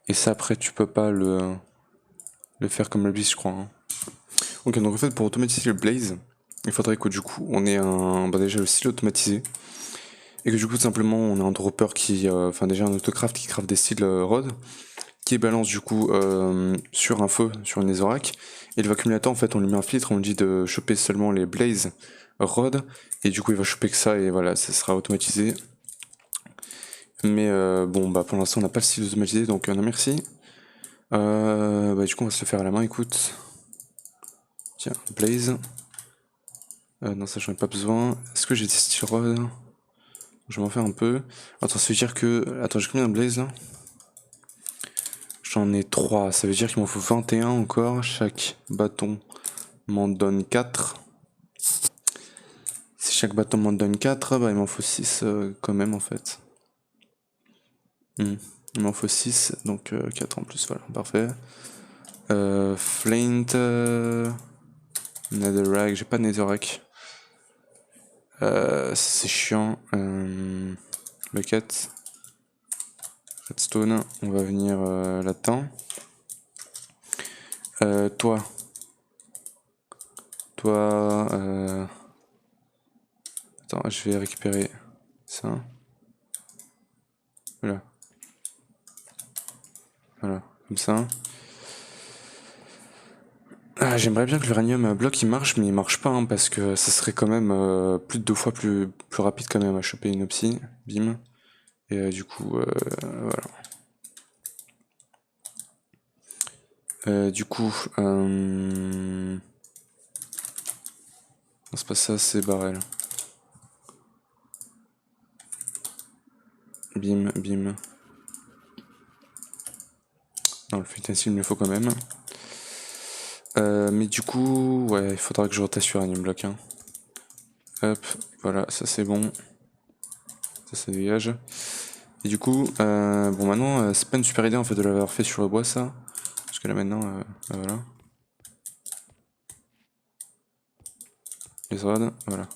Et ça, après, tu peux pas le faire comme le Blaze, je crois. Hein. Ok, donc en fait, pour automatiser le Blaze, il faudrait que du coup, on ait déjà le style automatisé. Et que du coup, tout simplement, on a un dropper qui. Enfin, déjà un autocraft qui craft des styles rod. Qui balance du coup sur un feu, sur une Netherrack. Et le vacuumulateur, en fait, on lui met un filtre, on lui dit de choper seulement les Blaze rod. Et du coup, il va choper que ça, et voilà, ça sera automatisé. Mais bon, bah pour l'instant, on n'a pas le style automatisé, donc non merci. Bah du coup, on va se le faire à la main, écoute. Tiens, Blaze. Non, ça j'en ai pas besoin. Est-ce que j'ai des styles rod? Je vais m'en faire un peu. Attends, ça veut dire que... Attends, j'ai combien de Blaze là? J'en ai 3, ça veut dire qu'il m'en faut 21 encore. Chaque bâton m'en donne 4. Si chaque bâton m'en donne 4, bah il m'en faut 6 quand même en fait. Il m'en faut 6, donc 4 en plus, voilà, parfait. Flint, Netherrack, j'ai pas de Netherrack. C'est chiant. Bucket. Redstone, on va venir là-dedans. Toi. Attends, je vais récupérer ça. Voilà. Voilà, comme ça. Ah, j'aimerais bien que l'uranium bloc il marche, mais il marche pas, hein, parce que ça serait quand même plus de 2 fois plus rapide quand même à choper une opsie. Bim. Et du coup, voilà. Du coup, non, c'est pas ça, c'est barrel. Bim, bim. Non, le futansil, il me le faut quand même. Mais du coup, ouais, il faudra que je retasse uranium block. Hein. Hop, voilà, ça c'est bon. Ça dégage. Et du coup, bon maintenant, c'est pas une super idée en fait de l'avoir fait sur le bois ça. Parce que là maintenant, voilà. Les rods, voilà.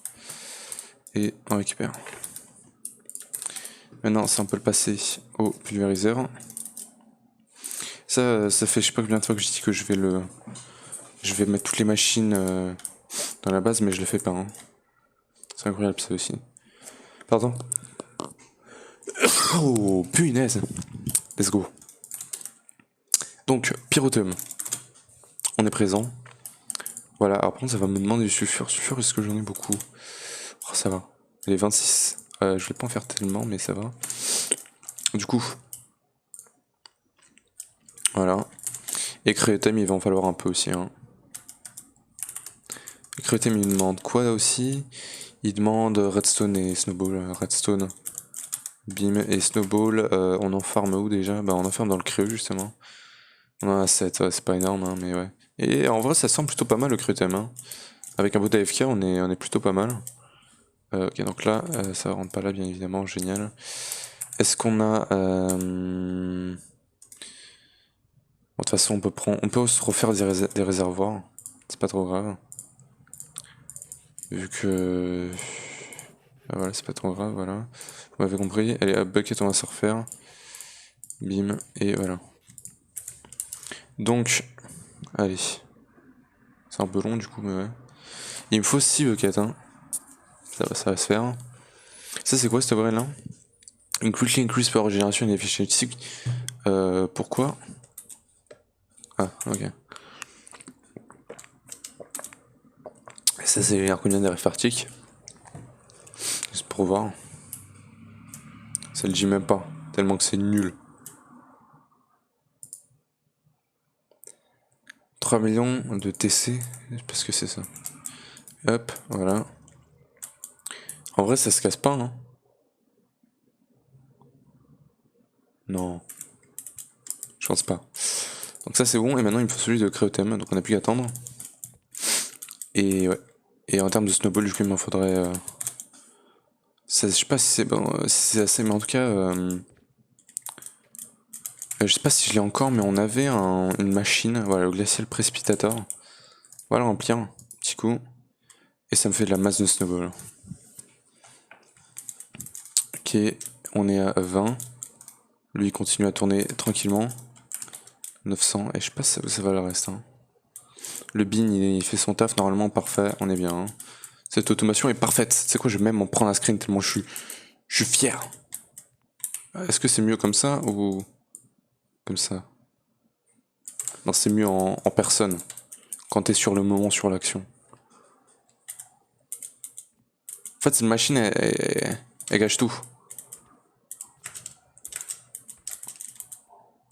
Et on récupère. Maintenant, ça on peut le passer au pulvériseur. Ça fait je sais pas combien de fois que je dis que je vais mettre toutes les machines dans la base, mais je le fais pas. Hein. C'est incroyable ça aussi. Pardon. Oh punaise. Let's go. Donc pyrothème. On est présent. Voilà. Alors par contre, ça va me demander du sulfure. Sulfure, est-ce que j'en ai beaucoup? Oh, ça va. Les 26. Je vais pas en faire tellement, mais ça va. Du coup. Voilà. Et créothème, il va en falloir un peu aussi. Hein. Créothème, il demande quoi là aussi? Il demande redstone et snowball. Redstone. Bim et snowball. On en farme où déjà? Bah on en farme dans le créo justement. On en a 7, ouais, c'est pas énorme, hein, mais ouais. Et en vrai, ça sent plutôt pas mal le créothème. Hein. Avec un bout d'AFK, on est plutôt pas mal. Ok, donc là, ça rentre pas là, bien évidemment, génial. Est-ce qu'on a... Bon, de toute façon, on peut se refaire des réservoirs. C'est pas trop grave. Vu que... Ah, voilà, c'est pas trop grave, voilà. Vous m'avez compris. Allez, hop, bucket, on va se refaire. Bim, et voilà. Donc, allez. C'est un peu long du coup, mais ouais. Il me faut 6 buckets, hein. Ça va se faire. Ça, c'est quoi cette upgrade là? Une quickly increase power regeneration et efficiency. Pourquoi? Ah, ok. Ça, c'est l'air combien d'air répartique. Juste pour voir. Ça le dit même pas, tellement que c'est nul. 3 millions de TC, parce que c'est ça. Hop, voilà. En vrai, ça se casse pas, hein. Non, je pense pas. Donc ça c'est bon, et maintenant il me faut celui de Créothème, donc on n'a plus qu'à attendre. Et ouais. Et en termes de snowball, du coup il m'en faudrait... je sais pas si c'est bon, si c'est assez, mais en tout cas... je sais pas si je l'ai encore, mais on avait une machine, voilà, le glacial précipitateur. Voilà, remplir, petit coup. Et ça me fait de la masse de snowball. Ok, on est à 20. Lui il continue à tourner tranquillement. 900, et je sais pas si ça va le reste. Hein. Le bin il fait son taf normalement parfait, on est bien. Hein. Cette automation est parfaite. Tu sais quoi, je vais même en prendre un screen tellement je suis fier. Est-ce que c'est mieux comme ça ou comme ça? Non, c'est mieux en personne. Quand t'es sur le moment, sur l'action. En fait, cette machine, elle gâche tout.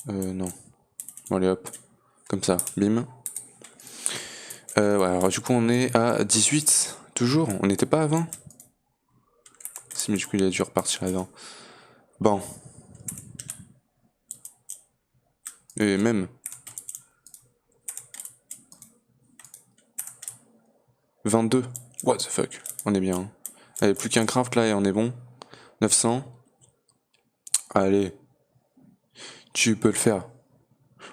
Non. Bon, allez hop. Comme ça, bim. Ouais, alors du coup, on est à 18. Toujours, on n'était pas à 20. Si, mais du coup, il a dû repartir à 20. Bon. Et même. 22. What the fuck. On est bien. Hein. Allez, plus qu'un craft là et on est bon. 900. Allez. Tu peux le faire.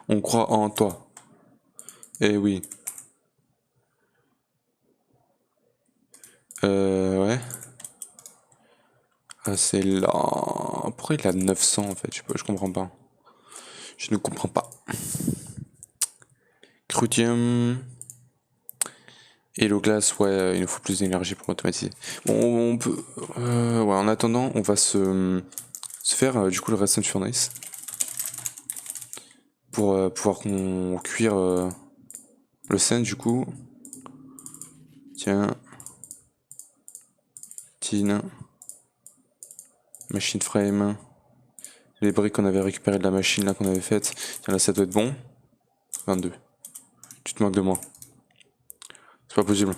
On croit en toi. Eh oui. Ouais. Ah, c'est là. Pourquoi il a 900 en fait? Je comprends pas. Je ne comprends pas. Crudium. Et l'eau glace, ouais, il nous faut plus d'énergie pour automatiser. Bon, on peut. Ouais, en attendant, on va se faire du coup le redstone furnace. Pour pouvoir cuire le sand du coup. Tiens. Tin. Machine frame. Les briques qu'on avait récupérées de la machine là qu'on avait faite. Tiens, là ça doit être bon. 22. Tu te moques de moi. C'est pas possible.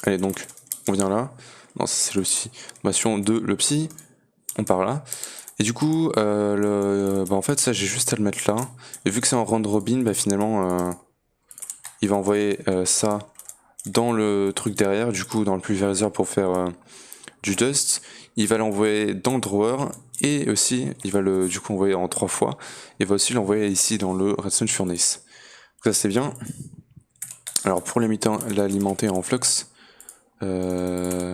Allez donc, on vient là. Non, ça c'est le psy. Formation de le psy. On part là. Et du coup, bah en fait ça j'ai juste à le mettre là. Et vu que c'est en round robin, bah finalement il va envoyer ça dans le truc derrière, du coup dans le pulvériseur pour faire du dust. Il va l'envoyer dans le drawer et aussi il va le du coup envoyer en 3 fois. Il va aussi l'envoyer ici dans le redstone furnace. Donc ça c'est bien. Alors pour l'alimenter en flux, on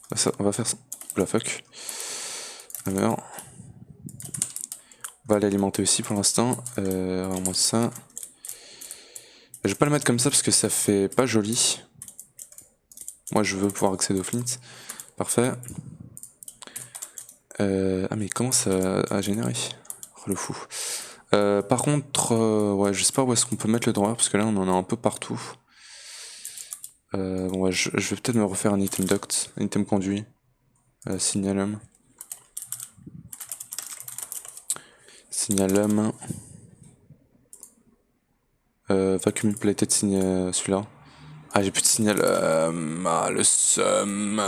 va faire ça. La fuck. Alors, on va l'alimenter aussi pour l'instant. Moins ça. Je vais pas le mettre comme ça parce que ça fait pas joli. Moi je veux pouvoir accéder au flint. Parfait. Ah mais comment ça a généré? Oh, le fou. Par contre, ouais, je sais pas où est-ce qu'on peut mettre le drawer parce que là on en a un peu partout. Bon, ouais, je vais peut-être me refaire un item duct, un item conduit. Signalum. Signalum. Vacuum plated celui-là. Ah, j'ai plus de signalum. Ah, le seum.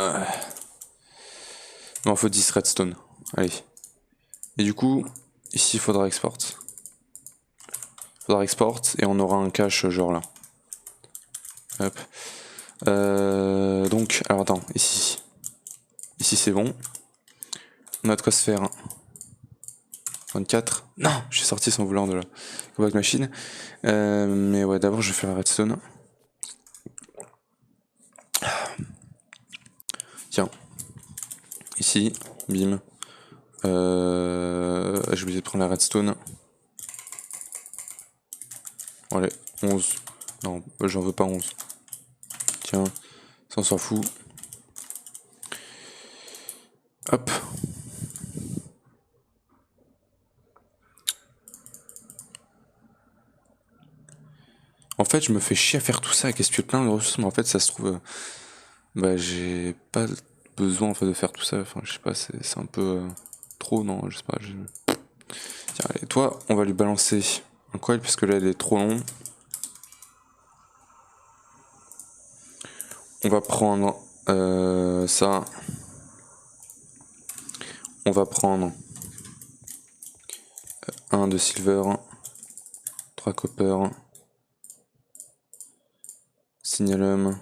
Il m'en faut 10 redstone. Allez. Et du coup, ici il faudra export. Faudra export et on aura un cache genre là. Hop. Donc, alors attends, ici. Ici c'est bon. On a de quoi se faire. 24. Non, j'ai sorti sans vouloir de la Combat Machine. Mais ouais, d'abord je vais faire la redstone. Tiens. Ici, bim. J'ai oublié de prendre la redstone. Allez, 11. Non, j'en veux pas 11. Tiens, ça on s'en fout. Hop. En fait, je me fais chier à faire tout ça à gaspiller plein de ressources, mais en fait, ça se trouve, bah, j'ai pas besoin en fait de faire tout ça. Enfin, je sais pas, c'est un peu trop, non, je sais pas. Tiens, allez, toi, on va lui balancer un coil parce que là, elle est trop long. On va prendre ça. On va prendre un de silver, 3 copper, signalum,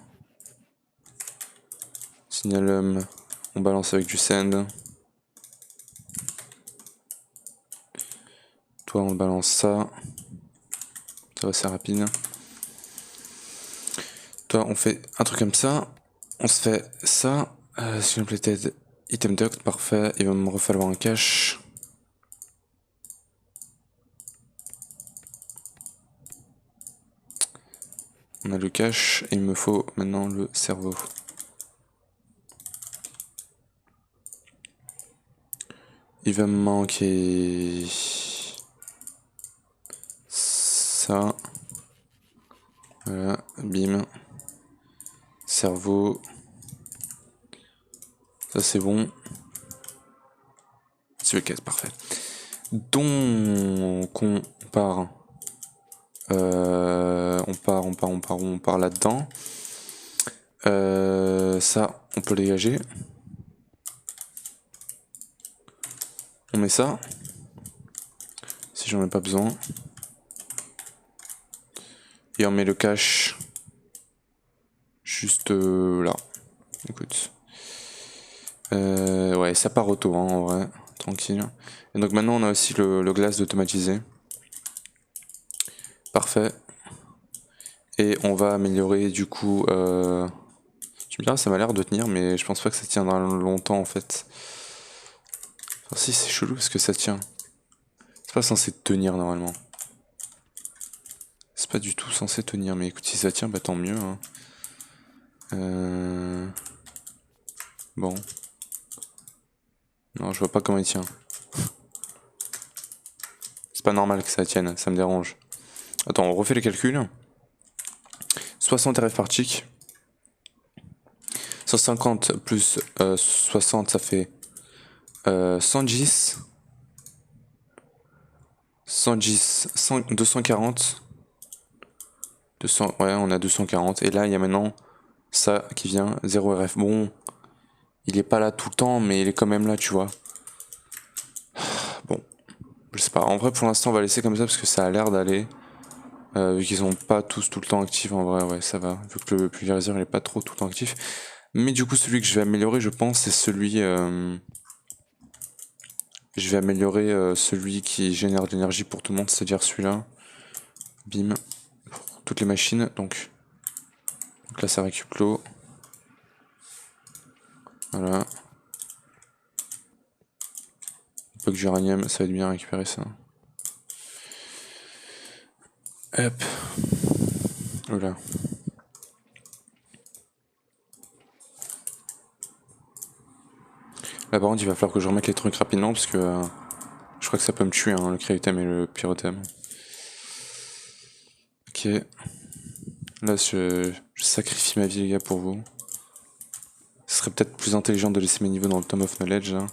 signalum, on balance avec du sand. Toi on balance ça, ça va c'est rapide. Toi on fait un truc comme ça, on se fait ça, completed item duct, parfait, il va me refalloir un cache. On a le cache et il me faut maintenant le cerveau. Il va me manquer ça. Voilà, bim. Cerveau. Ça c'est bon. C'est le cas, parfait. Donc on part. On part là-dedans. Ça, on peut le dégager. On met ça. Si j'en ai pas besoin. Et on met le cache juste là. Écoute. Ouais, ça part auto, hein, en vrai. Tranquille. Et donc maintenant, on a aussi le glace d'automatiser. Parfait. Et on va améliorer du coup... Tu me diras, ça m'a l'air de tenir, mais je pense pas que ça tiendra longtemps en fait. Enfin si, c'est chelou parce que ça tient. C'est pas censé tenir normalement. C'est pas du tout censé tenir, mais écoute, si ça tient, bah tant mieux. Hein. Bon. Non, je vois pas comment il tient. C'est pas normal que ça tienne, ça me dérange. Attends, on refait les calculs. 60 RF par tick. 150 plus 60, ça fait 110. 110, 240. 200, ouais, on a 240. Et là, il y a maintenant ça qui vient, 0 RF. Bon, il est pas là tout le temps, mais il est quand même là, tu vois. Bon, je sais pas. En vrai, pour l'instant, on va laisser comme ça parce que ça a l'air d'aller. Vu qu'ils sont pas tous tout le temps actifs, en vrai, ouais, ça va. Vu que le pulvérisateur, il est pas trop tout le temps actif. Mais du coup, celui que je vais améliorer, je pense, c'est celui... je vais améliorer celui qui génère de l'énergie pour tout le monde, c'est-à-dire celui-là. Bim. Pour toutes les machines, donc là, ça récup l'eau. Voilà. Pas que d'uranium, ça va être bien récupérer ça. Hop. Voilà. Là par contre il va falloir que je remette les trucs rapidement parce que je crois que ça peut me tuer hein, le cryothème et le pyrothème. Ok. Là je sacrifie ma vie les gars pour vous. Ce serait peut-être plus intelligent de laisser mes niveaux dans le Tome of Knowledge là.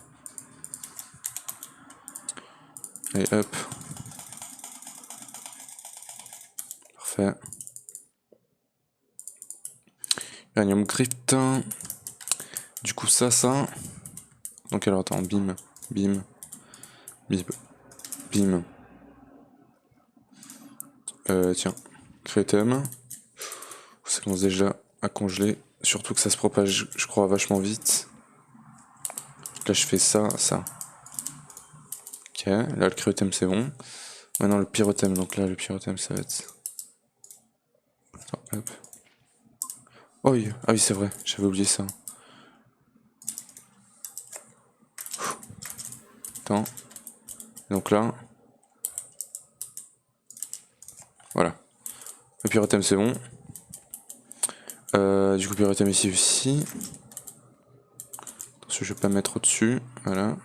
Allez hop. Parfait. Uranium Crypt. Du coup ça. Donc alors attends, bim, bim, bim, bim. Tiens, cryothème. Ça commence déjà à congeler. Surtout que ça se propage, je crois, vachement vite. Donc là je fais ça, ça. Ok, là le cryothème c'est bon. Maintenant le pyrothème, donc là le pyrothème ça va être... Hop. Oh oui, ah oui c'est vrai, j'avais oublié ça. Attends. Donc là... Voilà. Le pyrothème c'est bon. Du coup pyrothème ici aussi. Attention je vais pas mettre au-dessus. Voilà.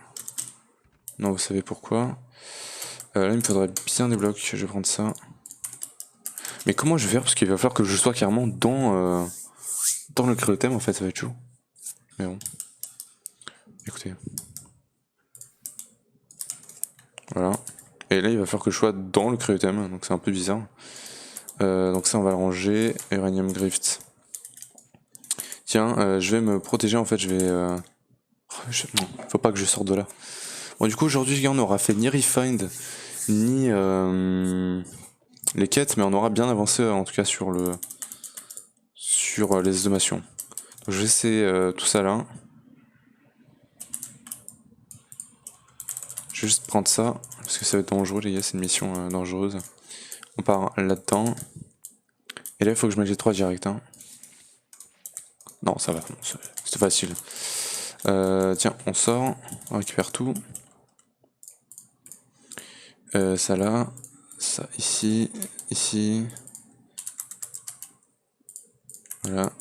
Non vous savez pourquoi. Là il me faudrait bien des blocs, je vais prendre ça. Mais comment je vais faire? Parce qu'il va falloir que je sois carrément dans le cryothème en fait, ça va être chaud. Mais bon. Écoutez. Voilà. Et là il va falloir que je sois dans le cryothème, donc c'est un peu bizarre. Donc ça on va le ranger. Uranium Grift. Tiens, je vais me protéger en fait, je vais... Non, faut pas que je sorte de là. Bon du coup aujourd'hui les gars on n'aura fait ni Refind ni les quêtes, mais on aura bien avancé en tout cas sur les exhumations. Donc, je vais essayer tout ça là. Je vais juste prendre ça, parce que ça va être dangereux les gars, c'est une mission dangereuse. On part là-dedans. Et là il faut que je mette les 3 direct. Hein. Non ça va, c'était facile. Tiens, on sort, on récupère tout. Ça là, ça ici, ici. Voilà.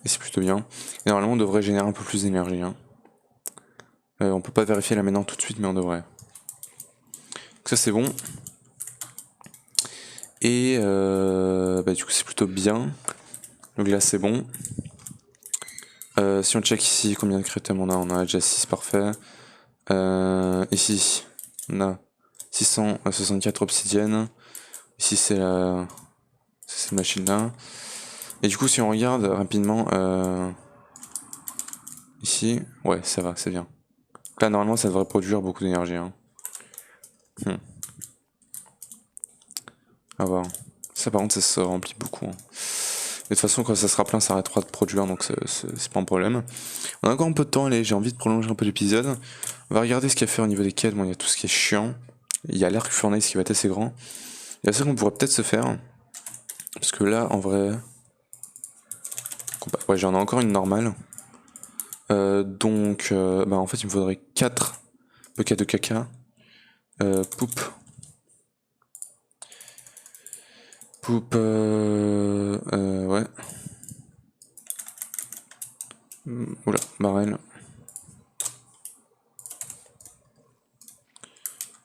Et c'est plutôt bien. Et normalement on devrait générer un peu plus d'énergie. Hein. On peut pas vérifier là maintenant tout de suite, mais on devrait. Donc ça c'est bon. Et du coup c'est plutôt bien. Donc là c'est bon. Si on check ici combien de cryothème on a déjà 6, parfait. Ici on a 664 obsidiennes. Ici c'est cette machine là. Et du coup si on regarde rapidement ici, ouais ça va, c'est bien. Donc là normalement ça devrait produire beaucoup d'énergie. Hein. À voir. Ça par contre ça se remplit beaucoup. Hein. De toute façon quand ça sera plein ça arrêtera de produire donc c'est pas un problème. On a encore un peu de temps, allez, j'ai envie de prolonger un peu l'épisode. On va regarder ce qu'il y a à faire au niveau des quêtes. Bon il y a tout ce qui est chiant. Il y a l'Arc Furnace qui va être assez grand. Il y a ça qu'on pourrait peut-être se faire. Parce que là en vrai... Ouais j'en ai encore une normale. En fait il me faudrait 4 buckets de caca. Poupe. Ouais. Oula, barrel.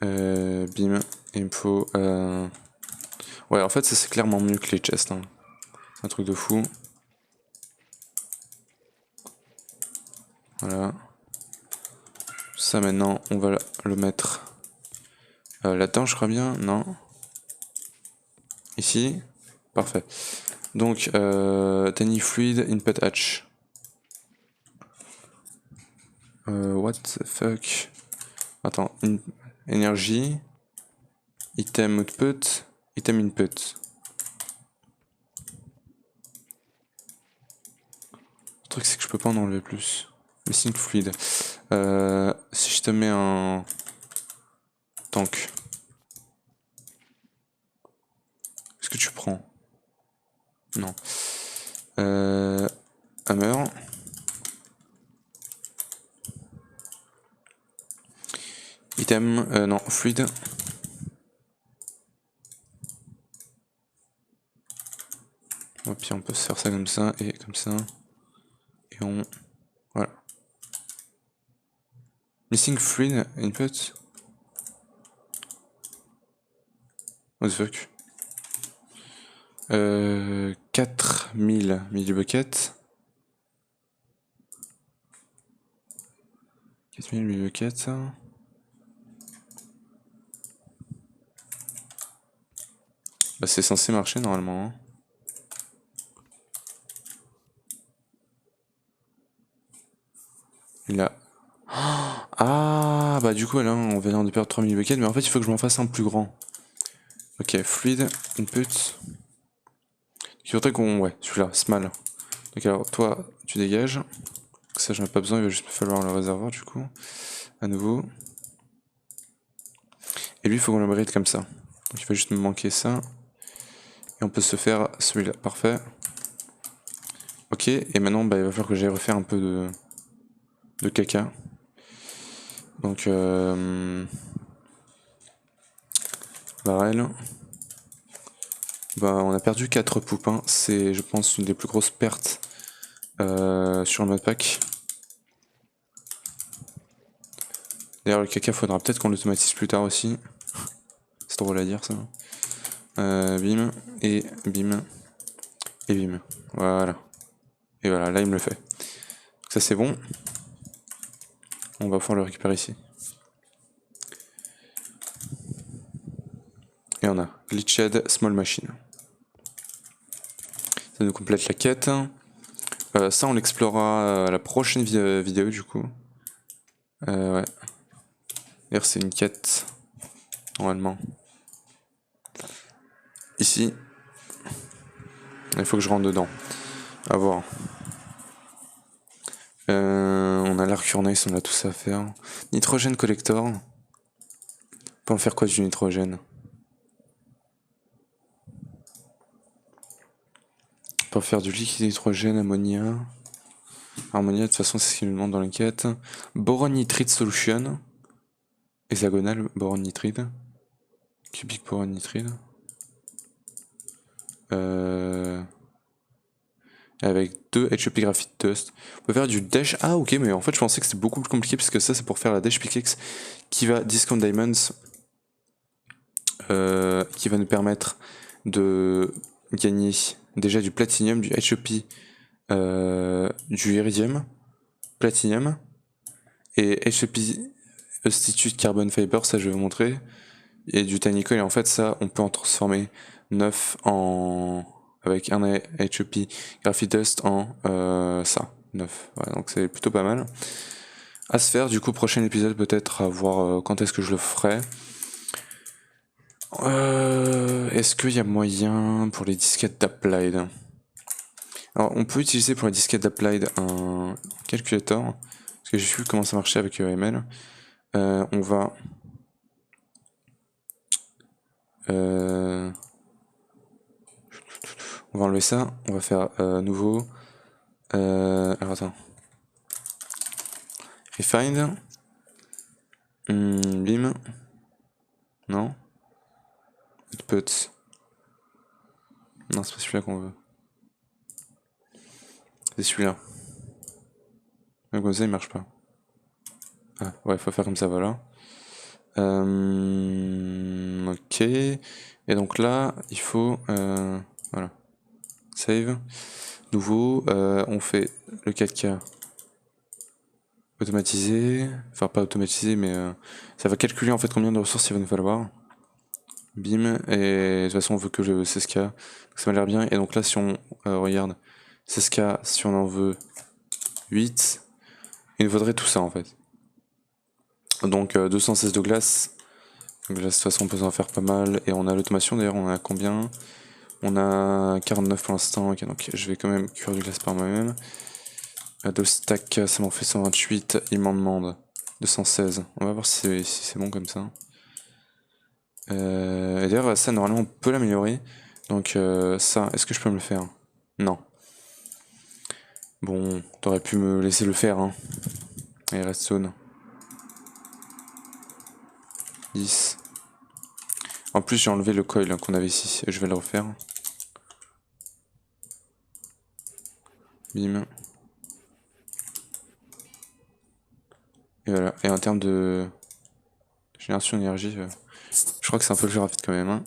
Bim, il me faut... Ouais, en fait, ça c'est clairement mieux que les chests. Hein. C'est un truc de fou. Voilà. Ça maintenant, on va le mettre là-dedans, je crois bien. Non. Ici. Parfait. Donc, Tiny Fluid Input Hatch. What the fuck? Attends, énergie. Item output. Item input. Le truc c'est que je peux pas en enlever plus. Missing fluid. Si je te mets un tank. Est-ce que tu prends? Non. Hammer. Item, non, fluide. Et puis on peut se faire ça comme ça et comme ça. Et on... Voilà. Missing fluid input. What the fuck. 4000 millibuckets. 4000 millibuckets. Bah c'est censé marcher normalement. Hein. Il a... Ah bah du coup là on vient de perdre 3000 buckets, mais en fait il faut que je m'en fasse un plus grand. Ok, fluid input. Il faudrait qu'on... Ouais, celui-là, small. Donc alors toi tu dégages. ça j'en ai pas besoin, il va juste me falloir le réservoir du coup. À nouveau. Et lui il faut qu'on le bride comme ça. Donc il va juste me manquer ça. Et on peut se faire celui-là, parfait. Ok, et maintenant bah, il va falloir que j'aille refaire un peu de caca. Donc barrel. Bah, on a perdu 4 poupes, hein. C'est je pense une des plus grosses pertes sur le modpack. D'ailleurs le caca faudra peut-être qu'on l'automatise plus tard aussi. C'est drôle à dire ça. Bim, et bim, et bim. Voilà. Et voilà, là il me le fait. Donc ça c'est bon. On va pouvoir le récupérer ici. Et on a Glitched Small Machine. Ça nous complète la quête. Ça on l'explorera à la prochaine vidéo du coup. Ouais. D'ailleurs c'est une quête. Normalement. Ici. Il faut que je rentre dedans. À voir. On a l'Arcurnace, on a tout ça à faire. Nitrogène collector. On peut en faire quoi du nitrogène? On peut en faire du liquide hydrogène, ammonia. Ammonia, de toute façon, c'est ce qu'il nous demande dans l'enquête. Boron nitride solution. Hexagonal boron nitride. Cubique boron nitride. Avec 2 HEP graphite dust. On peut faire du dash. Ah ok, mais en fait je pensais que c'était beaucoup plus compliqué parce que ça c'est pour faire la dash pickaxe qui va discount diamonds, qui va nous permettre de gagner déjà du platinium, du HEP, du iridium, platinium et HEP substitute carbon fiber, ça je vais vous montrer, et du tiny coil. Et en fait ça on peut en transformer 9 en avec un HEP graphite dust en ça 9. Ouais, donc c'est plutôt pas mal à se faire. Du coup prochain épisode peut-être à voir quand est-ce que je le ferai. Est-ce qu'il y a moyen pour les disquettes d'Applied? Alors on peut utiliser pour les disquettes d'Applied un calculator, parce que j'ai vu comment ça marchait avec EML. On va enlever ça, on va faire nouveau. Alors attends. Refined. Bim. Non. Output. Non, c'est pas celui-là qu'on veut. C'est celui-là. Mais comme ça, il marche pas. Ah, ouais, faut faire comme ça, voilà. Ok. Et donc là, il faut... voilà. Save. Nouveau. On fait le 4K automatisé. Enfin, pas automatisé, mais ça va calculer en fait combien de ressources il va nous falloir. Bim. Et de toute façon, on veut que le 16K. Donc ça m'a l'air bien. Et donc là, si on regarde 16K, si on en veut 8, il nous faudrait tout ça en fait. Donc 216 de glace. Donc là, de toute façon, on peut en faire pas mal. Et on a l'automation, d'ailleurs, on a combien? On a 49 pour l'instant. Ok, donc je vais quand même cuire du glace par moi-même. 2 stacks, ça m'en fait 128. Il m'en demande 216. On va voir si c'est bon comme ça. Et d'ailleurs, ça, normalement, on peut l'améliorer. Donc ça, est-ce que je peux me le faire? Non. Bon, t'aurais pu me laisser le faire, hein. Et redstone. 10. En plus, j'ai enlevé le coil qu'on avait ici. Je vais le refaire. Bim. Et voilà. Et en termes de génération d'énergie, je crois que c'est un peu le plus rapide quand même. Hein.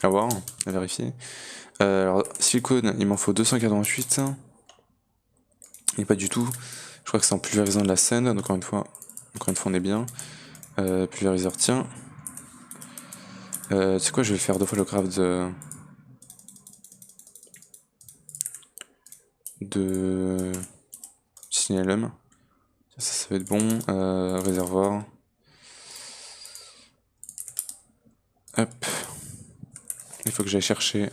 À voir, à vérifier. Alors, silicone, il m'en faut 288. Et pas du tout. Je crois que c'est en pulvérisant de la scène. Donc, encore une fois, on est bien. Pulvériseur, tiens. Tu sais quoi, je vais faire 2 fois le craft de signalum. Ça va être bon. Réservoir. Hop. Il faut que j'aille chercher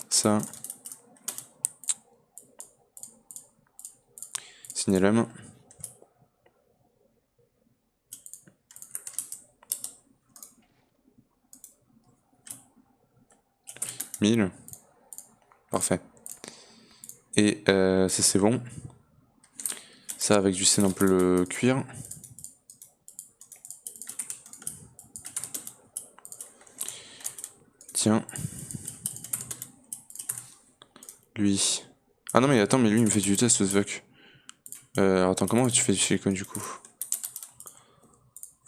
ça. Signalem. Mille. Parfait. Et ça c'est bon. Ça avec du sel on peut le cuire. Tiens. Lui. Ah non mais attends, mais lui il me fait du test, ce fuck. Alors attends, comment tu fais du silicone du coup?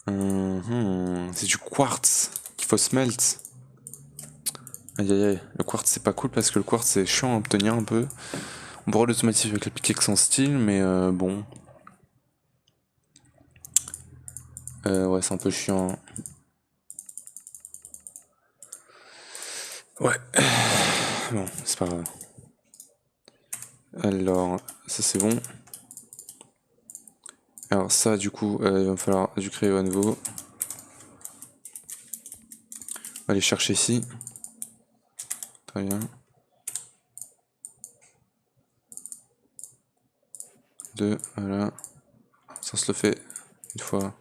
C'est du quartz qu'il faut smelt. Aïe aïe aïe, le quartz c'est pas cool parce que le quartz c'est chiant à obtenir un peu. On pourra l'automatiser avec la pickaxe en style, mais bon. Ouais, c'est un peu chiant. Ouais. Bon, c'est pas grave. Alors, ça c'est bon. Alors ça du coup, il va me falloir du créer à nouveau. On va aller chercher ici. Très bien. 2, voilà. Ça on se le fait une fois.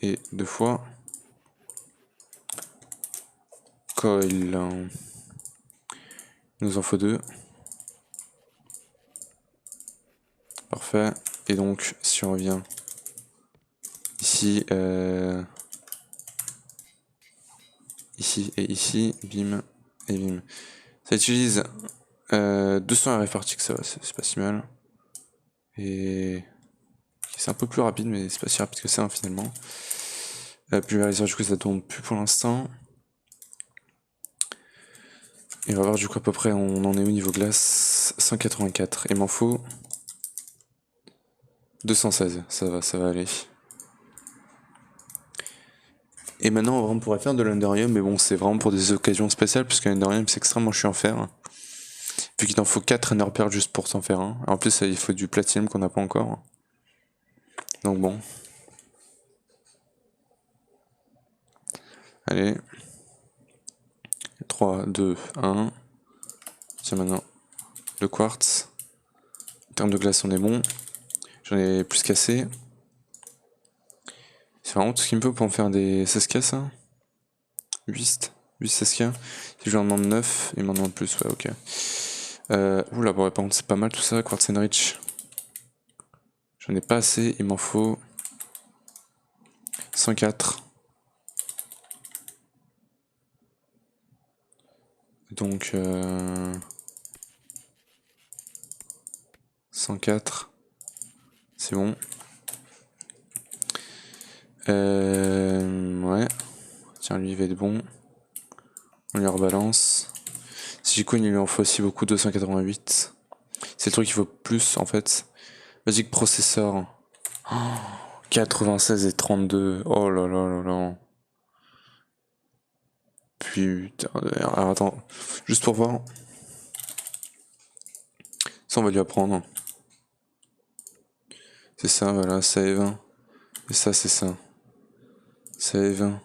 Et 2 fois. Coil. Il nous en faut 2. Parfait. Et donc, si on revient ici, ici et ici, bim et bim. Ça utilise 200 RF article, ça va, c'est pas si mal. Et c'est un peu plus rapide, mais c'est pas si rapide que ça hein, finalement. Pulvérisateur, du coup, ça tombe plus pour l'instant. Et on va voir du coup à peu près on en est au niveau glace. 184. Il m'en faut 216. Ça va aller. Et maintenant on pourrait faire de l'Underium, mais bon c'est vraiment pour des occasions spéciales, puisque l'Underium c'est extrêmement chiant à faire. Vu qu'il en faut 4 Ender Pearl juste pour s'en faire un. En plus il faut du Platinum qu'on n'a pas encore. Donc bon. Allez. 3, 2, 1. Tiens maintenant. Le quartz. En termes de glace on est bon. J'en ai plus qu'assez. C'est vraiment tout ce qu'il me faut pour en faire des 16K ça. 8 16K. Si je lui en demande 9, il m'en demande plus, ouais ok. Oula bon, par contre c'est pas mal tout ça, Quartz Enrich. J'en ai pas assez, il m'en faut 104. Donc 104. C'est bon. Ouais. Tiens, lui il va être bon. On lui rebalance. Silicone il lui en faut aussi beaucoup, 288. C'est le truc qu'il faut plus en fait. Magic Processor. Oh, 96 et 32. Oh là là là là. Putain. Alors attends. Juste pour voir. Ça on va lui apprendre. C'est ça, voilà, save. Et ça c'est ça. Save.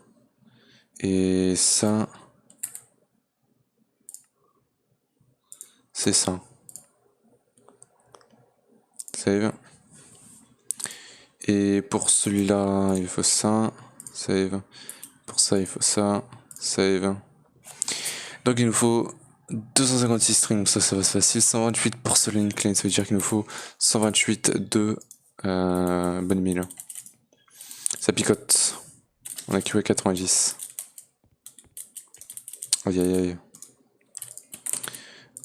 Et ça. C'est ça. Save. Et pour celui-là, il faut ça. Save. Pour ça, il faut ça. Save. Donc il nous faut 256 strings, ça va se facile. 128 porcelaine clean, ça veut dire qu'il nous faut 128 de bonne mille. Ça picote. On a QA 90. Aïe aïe aïe.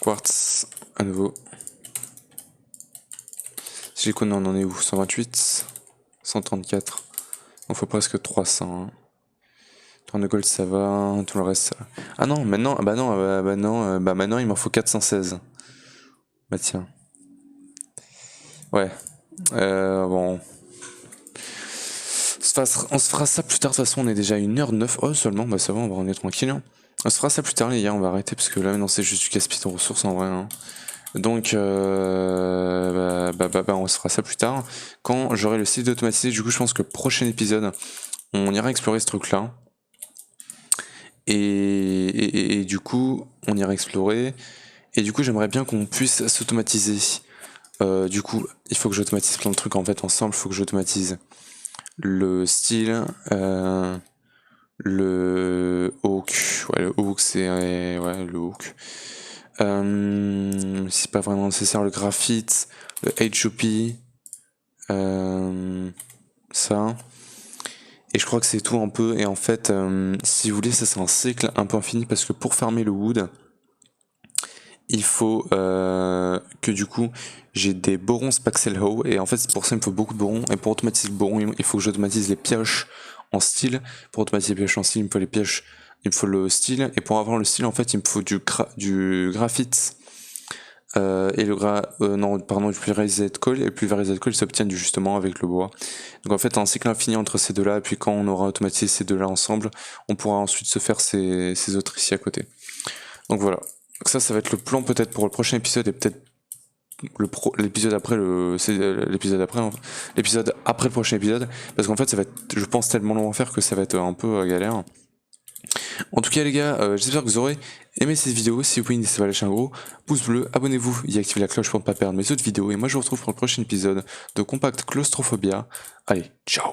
Quartz, à nouveau. Silicone, on en est où? 128, 134. Il faut presque 300. Hein. Tourne de gold, ça va. Tout le reste, ça va. Ah non, maintenant, maintenant, il m'en faut 416. Bah tiens. Ouais. Bon. On se fera ça plus tard. De toute façon, on est déjà à 1h09. Oh, seulement, bah ça va, on est tranquille. Hein. On se fera ça plus tard, les gars. On va arrêter parce que là, maintenant, c'est juste du gaspillage de ressources en vrai. Hein. Donc, on se fera ça plus tard. Quand j'aurai le site automatisé, du coup, je pense que le prochain épisode, on ira explorer ce truc-là. Et du coup, on ira explorer. Et du coup, j'aimerais bien qu'on puisse s'automatiser Du coup, il faut que j'automatise plein de trucs en fait ensemble. Il faut que j'automatise le style, le hook. Ouais, le hook, c'est ouais, le hook. C'est pas vraiment nécessaire, le graphite, le HOP, ça. Et je crois que c'est tout un peu. Et en fait, si vous voulez, ça c'est un cycle un peu infini parce que pour farmer le wood, il faut que du coup j'ai des borons Spaxel Hoe. Et en fait, pour ça, il me faut beaucoup de borons. Et pour automatiser le boron, il faut que j'automatise les pioches en style. Pour automatiser les pioches en style, il me faut les pioches, il me faut le style. Et pour avoir le style, en fait, il me faut du graphite. Et le non, pardon, du pulverised coal. Et le pulverised coal s'obtient justement avec le bois. Donc en fait, un cycle infini entre ces deux-là. Et puis quand on aura automatisé ces deux-là ensemble, on pourra ensuite se faire ces autres ici à côté. Donc voilà. Donc ça va être le plan peut-être pour le prochain épisode et peut-être l'épisode après l'épisode après le prochain épisode, parce qu'en fait ça va être, je pense, tellement long à faire que ça va être un peu galère. En tout cas les gars, j'espère que vous aurez aimé cette vidéo. Si oui, n'hésitez pas à lâcher un gros pouce bleu, abonnez-vous et activez la cloche pour ne pas perdre mes autres vidéos. Et moi je vous retrouve pour le prochain épisode de Compact Claustrophobia. Allez, ciao.